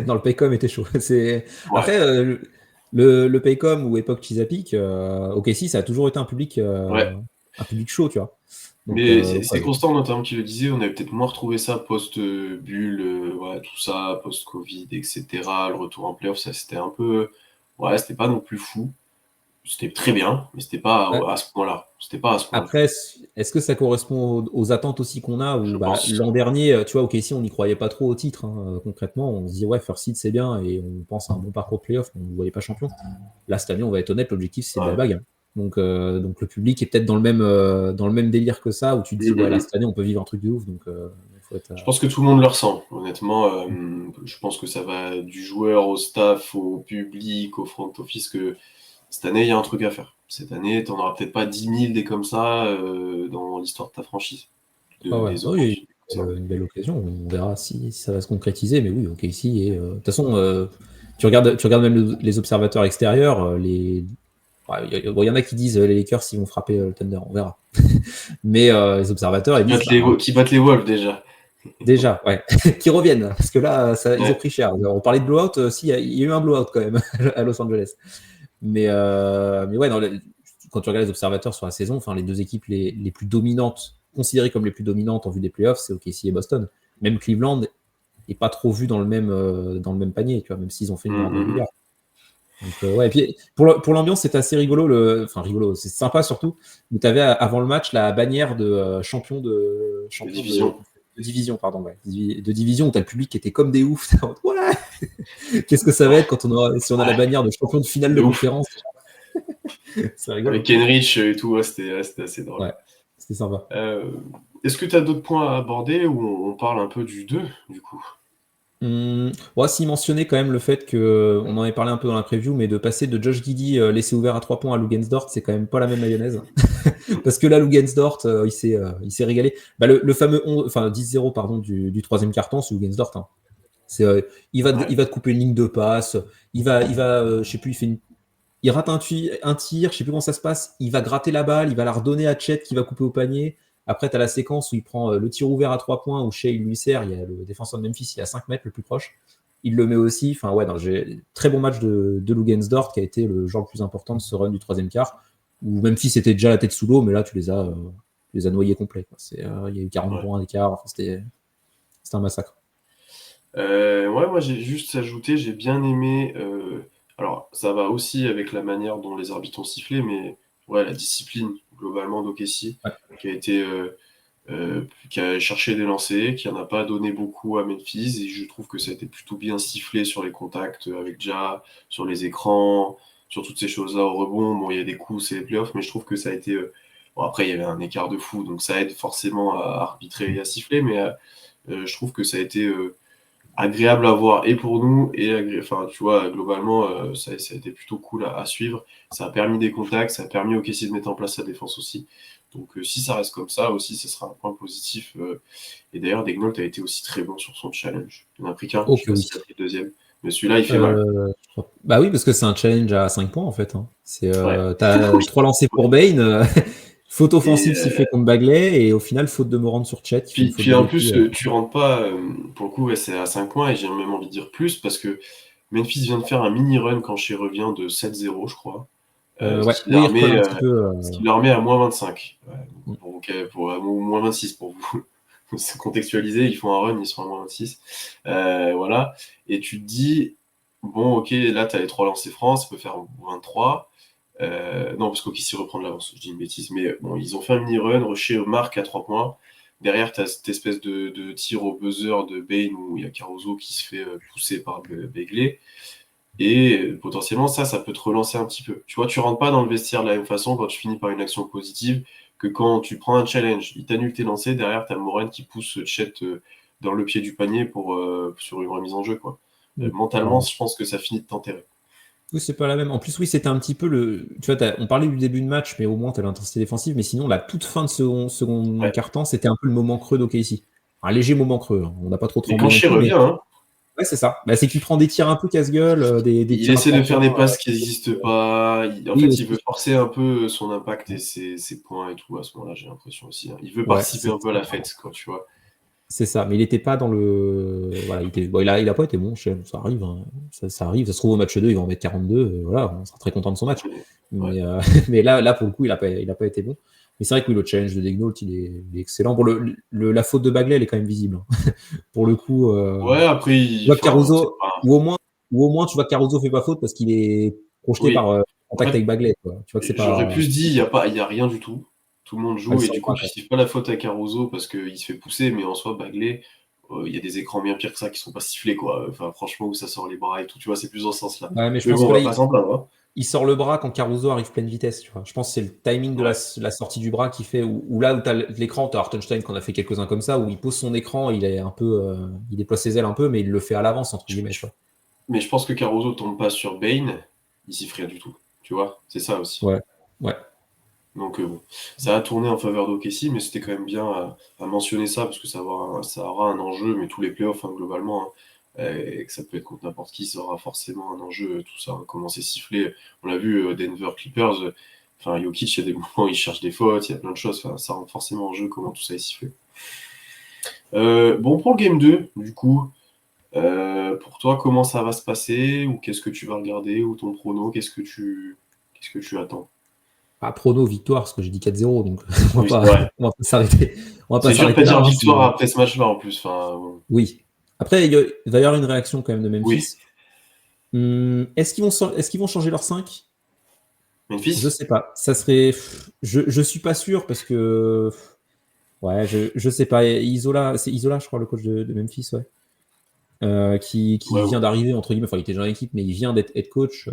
Dans le Paycom était chaud. Ouais, Après, le Paycom ou époque Chesapeake, OKC, ça a toujours été ouais. un public chaud, tu vois. Mais Donc, c'est ouais. constant, notamment qui le disait, on avait peut-être moins retrouvé ça post-bulle, ouais, tout ça, post-Covid, etc. Le retour en playoff, ça c'était un peu. Ouais, c'était pas non plus fou. C'était très bien, mais c'était pas Ouais. à ce point-là. C'était pas à ce point-là, Après, est-ce que ça correspond aux attentes aussi qu'on a je où, pense. l'an dernier, tu vois, OKC, on n'y croyait pas trop au titre, hein, concrètement. On se dit, ouais, first seed, c'est bien et on pense à un bon parcours playoff, on ne voyait pas champion. Là, cette année, on va être honnête, l'objectif, c'est de la Ouais. bague, hein. Donc le public est peut-être dans le même délire que ça, où tu te dis, Mm, ouais, mm, là, mm. cette année, on peut vivre un truc de ouf. Donc, il faut être. Je pense que tout le monde le ressent, honnêtement. Je pense que ça va du joueur au staff, au public, au front office, que cette année, il y a un truc à faire. Cette année, tu n'en auras peut-être pas 10 000 des comme ça dans l'histoire de ta franchise, Ah ouais, des oh, il y a opportunités comme ça. une belle occasion. On verra si ça va se concrétiser. Mais oui, ok, ici. Et de toute façon, tu regardes même les observateurs extérieurs. Ouais, bon, il y en a qui disent les Lakers ils vont frapper le Thunder. On verra. Mais les observateurs, ils disent, Qui battent les Wolves déjà. Déjà, ouais. Qui reviennent, parce que là, ils ont Ouais. pris cher. On parlait de blowout, si, il y a eu un blowout quand même à Los Angeles. Mais ouais, quand tu regardes les observateurs sur la saison, enfin, les deux équipes les plus dominantes, considérées comme les plus dominantes en vue des playoffs, c'est OKC et Boston. Même Cleveland n'est pas trop vu dans le même panier, tu vois, même s'ils ont fait une grande régulière. Donc, ouais, et puis pour l'ambiance, c'est assez rigolo. Enfin, rigolo, c'est sympa surtout. Mais tu avais avant le match la bannière de La champion division. de division, pardon, ouais, de division où tu as le public qui était comme des oufs. Ouais, qu'est-ce que ça va être quand si on a la Ouais, bannière de champion de finale de de ouf. conférence? C'est rigolo. Avec Kenrich et tout, ouais, c'était assez drôle. Ouais, c'était sympa. Euh, Est-ce que tu as d'autres points à aborder ou on parle un peu du 2 du coup? Ouais, s'il mentionnait quand même le fait que, on en avait parlé un peu dans la preview, mais de passer de Josh Giddey laissé ouvert à 3 points à Lugensdort, c'est quand même pas la même mayonnaise. Parce que là, Lugensdort, il s'est régalé. Bah, le fameux 10-0 pardon, du troisième carton, c'est Lugensdort. Hein. Il Ouais. va te couper une ligne de passe, je sais plus, il rate un tir, je sais plus comment ça se passe, il va gratter la balle, il va la redonner à Chet qui va couper au panier. Après, tu as la séquence où il prend le tir ouvert à 3 points, où Shea lui sert, il y a le défenseur de Memphis, il est à 5 mètres le plus proche. Il le met aussi. Enfin, ouais, non, j'ai très bon match de Lugensdort qui a été le genre le plus important de ce run du troisième quart, où Memphis était déjà la tête sous l'eau, mais là, tu les as noyés complets. Il y a eu 40 Ouais. points d'écart, enfin, c'était un massacre. Ouais, moi j'ai juste ajouté, j'ai bien aimé. Alors, ça va aussi avec la manière dont les arbitres ont sifflé, mais ouais, la discipline globalement d'Okessi, Ouais. qui a été, qui a cherché des lancers, qui en a pas donné beaucoup à Memphis, et je trouve que ça a été plutôt bien sifflé sur les contacts avec Ja, sur les écrans, sur toutes ces choses-là au rebond. Bon, il y a des coups, c'est les playoffs, mais je trouve que ça a été. Bon, après, il y avait un écart de fou, donc ça aide forcément à arbitrer et à siffler, mais je trouve que ça a été agréable à voir et pour nous enfin tu vois globalement ça a été plutôt cool à suivre, ça a permis des contacts, ça a permis au Kessie de mettre en place sa défense aussi, donc si ça reste comme ça aussi ce sera un point positif, et d'ailleurs Degnault a été aussi très bon sur son challenge, il en a pris qu'un, je Ok, sais pas oui. s'il a pris le deuxième, mais celui-là il fait mal. Bah oui, parce que c'est un challenge à 5 points en fait. Hein. Ouais. T'as 3 lancers pour Bane, faute Et offensive sifflée contre Bagley, et au final, faute de Morant sur Chet, qui fait une faute puis de en répit. plus tu rentres pas, pour le coup ouais, c'est à 5 points et j'ai même envie de dire plus parce que Memphis vient de faire un mini run quand chez revient de 7-0 je crois. Ouais, oui, il reprenait un petit peu. Ce qui leur met à -25. Ouais, Mm. pour -26 pour vous se contextualiser, ils font un run, ils sont à -26. Voilà. Et tu te dis, bon, ok, là, tu as les 3 lancers France, ça peut faire 23. Non, parce qu'OKC reprend de l'avance, je dis une bêtise. Mais bon, ils ont fait un mini-run, Rocher marque à 3 points. Derrière, tu as cette espèce de tir au buzzer de Bane où il y a Caruso qui se fait pousser par Begley. Et potentiellement, ça peut te relancer un petit peu. Tu vois, tu rentres pas dans le vestiaire de la même façon quand tu finis par une action positive que quand tu prends un challenge. Il t'annule tes lancers, derrière, tu as Moren qui pousse Chet dans le pied du panier sur une remise en jeu. Quoi. Mm. Mentalement, je pense que ça finit de t'enterrer. Oui, c'est pas la même. En plus, oui, c'était un petit peu le. Tu vois, on parlait du début de match, mais au moins, tu as l'intensité défensive. Mais sinon, la toute fin de second Ouais. quart-temps, c'était un peu le moment creux d'OKC. Un léger moment creux. Hein. On n'a pas trop Mais tremblé quand non Shea plus, mais revient, hein, ouais, c'est ça. Bah, c'est qu'il prend des tirs un peu casse-gueule, des il tirs à essaie de 3 faire points. des passes qui n'existent pas. En Oui, fait, il aussi. veut forcer un peu son impact et ses points et tout à ce moment-là, j'ai l'impression aussi. Hein. Il veut Ouais, participer un peu à la fête, quoi, tu vois. c'est ça. Mais il n'était pas dans le. Voilà, il a pas été bon. Ça arrive. Hein. Ça arrive. Ça se trouve au match 2, il va en mettre 42. Voilà, on sera très content de son match. Ouais. Mais là, pour le coup, il a pas été bon. Mais c'est vrai que oui, le challenge de Degnault, il est excellent. Bon, la faute de Bagley, elle est quand même visible. Hein. Pour le coup, Ouais, après, tu vois que enfin, c'est Caruso, pas. ou au moins, tu vois que Caruso fait pas faute parce qu'il est projeté Oui. par En contact fait, avec Bagley. Quoi. Tu vois que c'est j'aurais pas. pu se dire, il y a rien du tout. Tout le monde Elle joue et sort du coup, pas, tu quoi. siffles pas la faute à Caruso parce qu'il se fait pousser, mais en soi, Bagley, il y a des écrans bien pires que ça qui sont pas sifflés, quoi. Enfin, franchement, où ça sort les bras et tout, tu vois, c'est plus dans ce sens-là. Ouais, mais je Mais pense bon, que on là, va pas s'en plaindre, hein. il sort le bras quand Caruso arrive pleine vitesse. Tu vois. Je pense que c'est le timing de la, Ouais. la sortie du bras qui fait où là où tu as l'écran, tu as Hartenstein qu'on a fait quelques-uns comme ça, où il pose son écran, il est un peu, il déploie ses ailes un peu, mais il le fait à l'avance, entre Je- guillemets. je- Tu vois. Mais je pense que Caruso tombe pas sur Bane, il siffle rien du tout. Tu vois, c'est ça aussi. Ouais, ouais. Donc bon, ça a tourné en faveur d'Okessi, mais c'était quand même bien à mentionner ça, parce que ça aura un enjeu, mais tous les playoffs, hein, globalement, hein, et que ça peut être contre n'importe qui, ça aura forcément un enjeu, tout ça, hein, comment c'est sifflé. On l'a vu, Denver Clippers, enfin Jokic, il y a des moments où il cherche des fautes, il y a plein de choses, enfin, ça rentre forcément en jeu comment tout ça est sifflé. Bon, pour le game 2, du coup, pour toi, comment ça va se passer? Ou qu'est-ce que tu vas regarder? Ou ton prono, qu'est-ce que tu attends? Ah, prono, victoire, parce que j'ai dit 4-0, donc on va Oui, c'est pas, vrai. on va pas s'arrêter. On va pas C'est dur de pas s'arrêter là. dire Hein, victoire après ce match-là, en plus. Enfin, bon. oui. Après, il va y avoir une réaction quand même de Oui. Memphis. Est-ce qu'ils vont changer leur 5? Je Memphis? sais pas. Ça serait. Je suis pas sûr parce que. Ouais, je sais pas. Isola, c'est Isola, je crois, le coach de Memphis, ouais. Qui Ouais, vient ouais. d'arriver, entre guillemets. Enfin, il était déjà en équipe, mais il vient d'être head coach.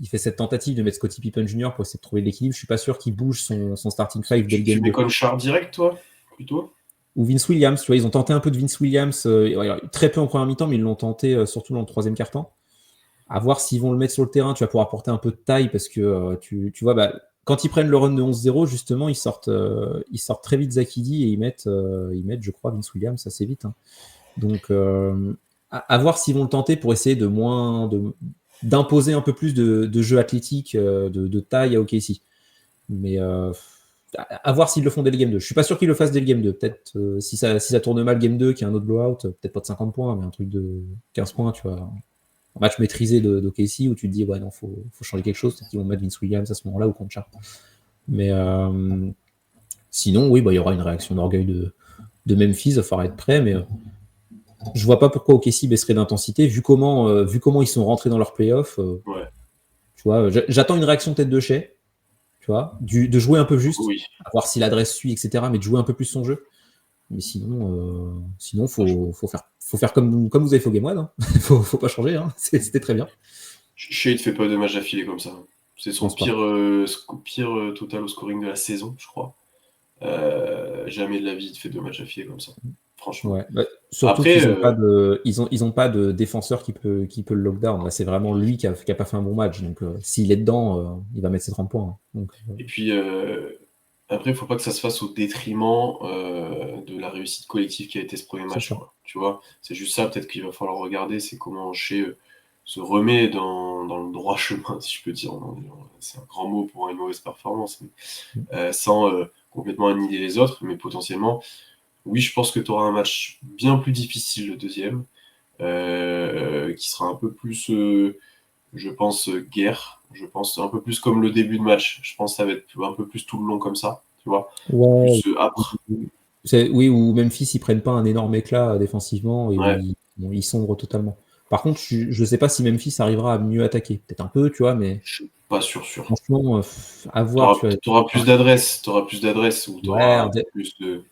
Il fait cette tentative de mettre Scottie Pippen Jr. pour essayer de trouver l'équilibre. Je suis pas sûr qu'il bouge son starting five dès le Tu game mets 2. Conchar direct, toi, plutôt? Ou Vince Williams, tu vois, ils ont tenté un peu de Vince Williams, ouais, très peu en première mi-temps, mais ils l'ont tenté surtout dans le troisième quart-temps. À voir s'ils vont le mettre sur le terrain, tu vas pouvoir apporter un peu de taille parce que tu vois, bah, quand ils prennent le run de 11-0, justement, ils sortent très vite Zakidi et ils mettent, je crois, Vince Williams assez vite. Hein. Donc, à voir s'ils vont le tenter pour essayer d'imposer un peu plus de jeu athlétique, de taille à OKC. Mais à voir s'ils le font dès le game 2. Je suis pas sûr qu'ils le fassent dès le game 2. Peut-être si ça tourne mal game 2, qu'il y a un autre blowout, peut-être pas de 50 points, mais un truc de 15 points, tu vois. Un match maîtrisé d'OKC où tu te dis, ouais, non, faut changer quelque chose. Peut-être qu'ils vont mettre Vince Williams à ce moment-là ou Concha. Mais sinon, oui, bah, il y aura une réaction d'orgueil de Memphis. Il va falloir être prêt, mais je vois pas pourquoi OKC baisserait d'intensité, vu comment ils sont rentrés dans leur playoff. Ouais. Tu vois, j'attends une réaction peut-être de Shea, tu vois, de jouer un peu juste, Oui. à voir si l'adresse suit, etc., mais de jouer un peu plus son jeu. Mais sinon faut faire comme vous avez fait au Game 1. Hein. faut pas changer. Hein. C'était très bien. Shea, il te fait pas de match d'affilée comme ça. C'est Je son pense pas. pire total au scoring de la saison, je crois. Jamais de la vie, il te fait 2 matchs d'affilée comme ça. Franchement. Ouais. Bah, surtout Après, qu'ils ont pas de défenseur qui peut le lockdown. Là, c'est vraiment lui qui a pas fait un bon match. Donc, s'il est dedans, il va mettre ses 30 points. Hein. Donc, et puis, après, il faut pas que ça se fasse au détriment de la réussite collective qui a été ce premier c'est match, ça. quoi. Tu vois? C'est juste ça, peut-être qu'il va falloir regarder, c'est comment Shea se remet dans le droit chemin, si je peux dire. C'est un grand mot pour une mauvaise performance, mais sans complètement annihiler les autres, mais potentiellement, oui, je pense que tu auras un match bien plus difficile, le deuxième, qui sera un peu plus, je pense, guerre. Je pense un peu plus comme le début de match. Je pense que ça va être un peu plus tout le long comme ça, tu vois, Ouais. plus âpre. Oui, ou Memphis, ils prennent pas un énorme éclat défensivement et où Ouais, ils sombrent totalement. Par contre, je sais pas si Memphis arrivera à mieux attaquer. Peut-être un peu, tu vois, mais je suis pas sûr. franchement, à Tu voir, auras, tu vois. plus d'adresse ou tu Ouais, auras plus de.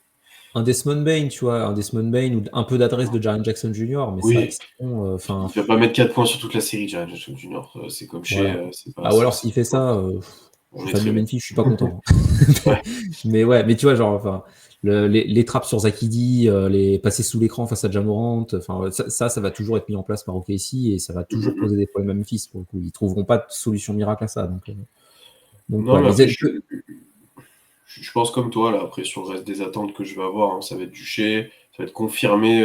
un Desmond Bain, tu vois, un Desmond Bain ou un peu d'adresse de Jaren Jackson Jr., mais c'est vrai que Oui, sinon, il ne va pas mettre 4 points sur toute la série, Jaren Jackson Junior. C'est comme chez. voilà. C'est pas. Bah, ou alors s'il fait ça, je On suis est fan de très bien. Memphis, je suis pas content. Hein. Ouais. Mais ouais, mais tu vois, genre, enfin, les trappes sur Zakidi, les passer sous l'écran face à Jamorant, enfin, ça va toujours être mis en place par OKC et ça va toujours poser des problèmes à Memphis pour le coup. Ils trouveront pas de solution miracle à ça. Donc Non, ouais, mais mais après, je pense comme toi, là, après, sur le reste des attentes que je vais avoir, hein, ça va être Duché, ça va être confirmer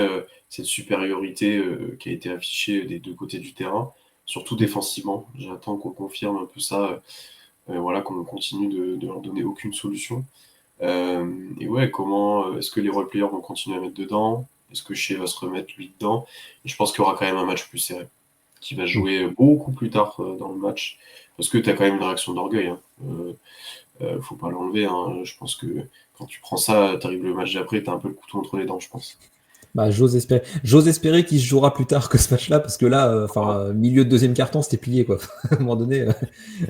cette supériorité qui a été affichée des deux côtés du terrain, surtout défensivement. J'attends qu'on confirme un peu ça, voilà, qu'on continue de leur donner aucune solution. Et ouais, comment est-ce que les role-players vont continuer à mettre dedans? Est-ce que Shea va se remettre lui dedans? Et je pense qu'il y aura quand même un match plus serré, qui va oui. jouer beaucoup plus tard dans le match, parce que tu as quand même une réaction d'orgueil. Hein. Faut pas l'enlever. Hein. Je pense que quand tu prends ça, tu arrives le match d'après, tu as un peu le couteau entre les dents, je pense. Bah, j'ose espérer qu'il se jouera plus tard que ce match-là, parce que là, Voilà. milieu de deuxième quart-temps, c'était plié, quoi. À un moment donné,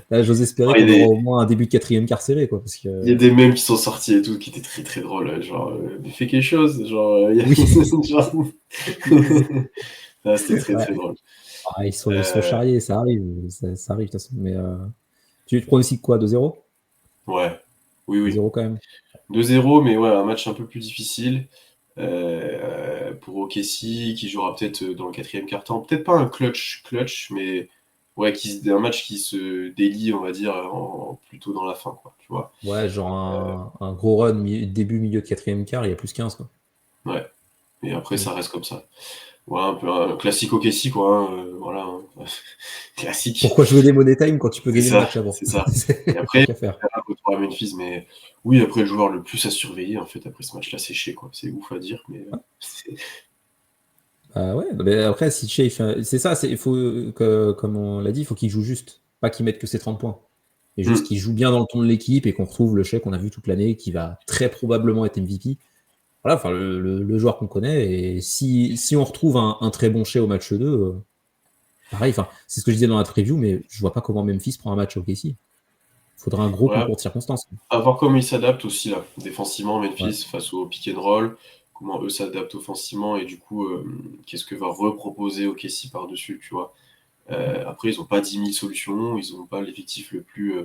là, j'ose espérer Ah, qu'on aura au moins un début de quatrième quart serré, quoi, parce que il y a des mèmes qui sont sortis et tout, qui étaient très très drôles. Genre, mais fais quelque chose. Genre, oui, genre... Ah, c'était très ouais. très drôle. Ah, ils sont Euh, charriés, ça arrive, ça arrive de toute façon. Mais tu te pronostiques quoi, 2-0? ouais, oui, oui. 2-0 quand même. 2-0, mais ouais, un match un peu plus difficile pour OKC, qui jouera peut-être dans le quatrième quart-temps. Peut-être pas un clutch, mais ouais, un match qui se délie, on va dire, plutôt dans la fin, quoi, tu vois. Ouais, genre un gros run début, milieu de quatrième quart, il y a plus 15, quoi. Ouais, et après, Mm. ça reste comme ça. Ouais, un peu un classique OKC, quoi, hein, voilà, hein. Classique. Pourquoi jouer des money time quand tu peux C'est gagner le ça, match avant? c'est ça. Et Tant après, qu'à faire. retour à Memphis, mais oui, après, le joueur le plus à surveiller, en fait, après ce match-là, c'est Shai, quoi. C'est ouf à dire, mais c'est Bah ouais, mais après, si Shea, c'est ça, il faut que, comme on l'a dit, il faut qu'il joue juste, pas qu'il mette que ses 30 points. Et juste mmh, qu'il joue bien dans le ton de l'équipe et qu'on retrouve le Shea qu'on a vu toute l'année, qui va très probablement être MVP. Voilà, enfin, le joueur qu'on connaît. Et si on retrouve un très bon Shea au match 2, pareil, enfin, c'est ce que je disais dans la preview, mais je vois pas comment Memphis prend un match au OKC. Il faudra un gros voilà. concours de circonstances. À voir comment ils s'adaptent aussi, là, défensivement, Ouais. Memphis, face au pick and roll, comment eux s'adaptent offensivement et du coup, qu'est-ce que va reproposer OKC par-dessus, tu vois? Après, ils ont pas 10 000 solutions, ils ont pas l'effectif le plus,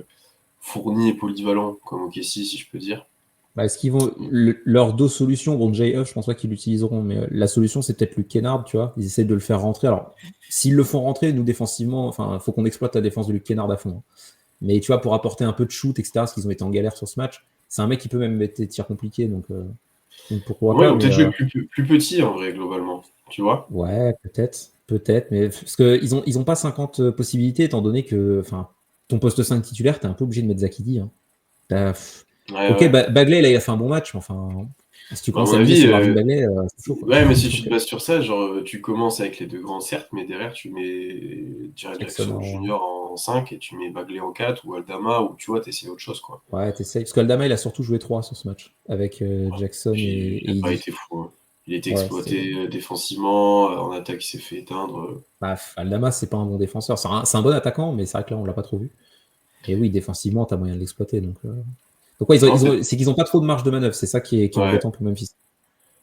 fourni et polyvalent comme OKC, si je peux dire. Bah, est-ce qu'ils vont leurs deux solutions, bon JF, je pense pas qu'ils l'utiliseront, mais la solution c'est peut-être Luke Kennard, tu vois. Ils essaient de le faire rentrer. Alors, s'ils le font rentrer, nous défensivement, enfin, faut qu'on exploite la défense de Luke Kennard à fond, hein. Mais tu vois, pour apporter un peu de shoot, etc., parce qu'ils ont été en galère sur ce match, c'est un mec qui peut même mettre des tirs compliqués, donc pourquoi Ouais, pas, ou mais peut-être jouer plus petit en vrai, globalement, tu vois? ouais, peut-être, mais parce qu'ils ont pas 50 possibilités, étant donné que, enfin, ton poste 5 titulaire, t'es un peu obligé de mettre Zakidi, hein. T'as- Ouais, Ok, ouais. Bagley, là, il a fait un bon match, mais enfin, si tu Bah, à commences mon à miser avis, sur Marvin Bagley, c'est chaud, quoi. ouais, mais si tu Donc, te bases sur ça, genre, tu commences avec les 2 grands, certes, mais derrière, tu mets Jared Jackson Jackson en. Junior en 5 et tu mets Bagley en 4 ou Aldama ou tu vois, tu autre chose, quoi. Ouais, t'essayes. Parce qu'Aldama, il a surtout joué 3 sur ce match, avec Jackson et, Puis il et a pas Idy. été fou, hein. Il a été Ouais, exploité, défensivement, en attaque, il s'est fait éteindre, Aldama, c'est pas un bon défenseur. C'est un bon attaquant, mais c'est vrai que là, on l'a pas trop vu. Et oui, défensivement, t'as moyen de l'exploiter. Donc ouais, non, peut-être c'est qu'ils ont pas trop de marge de manœuvre. C'est ça qui est ouais, embêtant pour Memphis.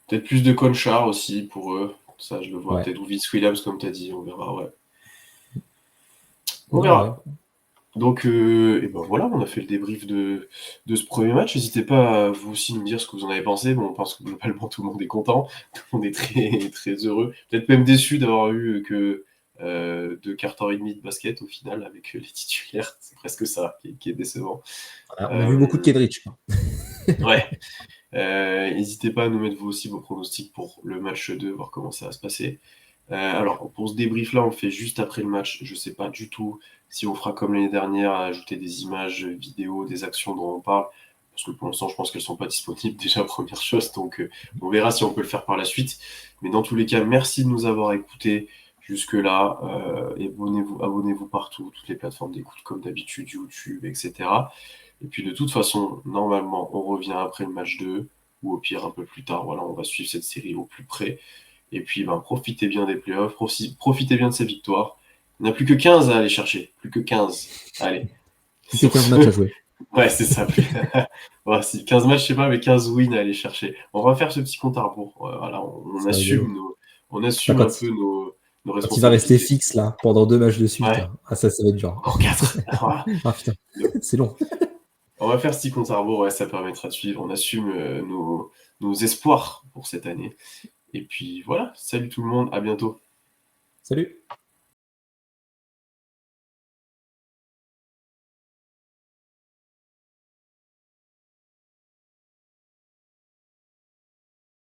peut-être plus de Conchar aussi pour eux. Ça, je le vois. Ouais. Peut-être ou Vince Williams, comme tu as dit, on verra, ouais. On Ouais, ouais. verra. Donc, et ben voilà, on a fait le débrief de ce premier match. N'hésitez pas à vous aussi nous dire ce que vous en avez pensé. Bon, on pense que globalement tout le monde est content, tout le monde est très, très heureux. Peut-être même déçu d'avoir eu que 2 quarts d'heure et demie de basket au final avec les titulaires. C'est presque ça qui est décevant. On a vu beaucoup de Euh, Kedrich, quoi. ouais, n'hésitez pas à nous mettre vous aussi vos pronostics pour le match 2, voir comment ça va se passer. Alors, pour ce débrief-là, on le fait juste après le match. Je ne sais pas du tout si on fera comme l'année dernière, à ajouter des images, vidéos, des actions dont on parle. Parce que pour l'instant, je pense qu'elles ne sont pas disponibles déjà, première chose. Donc, on verra si on peut le faire par la suite. Mais dans tous les cas, merci de nous avoir écoutés jusque-là. Abonnez-vous partout, toutes les plateformes d'écoute comme d'habitude, YouTube, etc. Et puis de toute façon, normalement, on revient après le match 2, ou au pire un peu plus tard. Voilà, on va suivre cette série au plus près. Et puis, ben, profitez bien des playoffs, profitez bien de ces victoires. Il n'y en a plus que 15 à aller chercher. Plus que 15. Allez. Plus que Sur 15 matchs ce, à jouer. ouais, c'est ça. Voilà, si 15 matchs, je sais pas, mais 15 wins à aller chercher. On va faire ce petit compte à rebours. Voilà, on C'est rigolo. assume, on Putain, assume un peu nos quand il va rester responsabilités. fixe, là, pendant 2 matchs de suite, Ouais, là. Ah, ça va être dur. encore 4. Voilà. Ah putain, c'est long. On va faire ce petit compte à rebours, ouais, ça permettra de suivre. On assume nos espoirs pour cette année. Et puis voilà, salut tout le monde, à bientôt. Salut.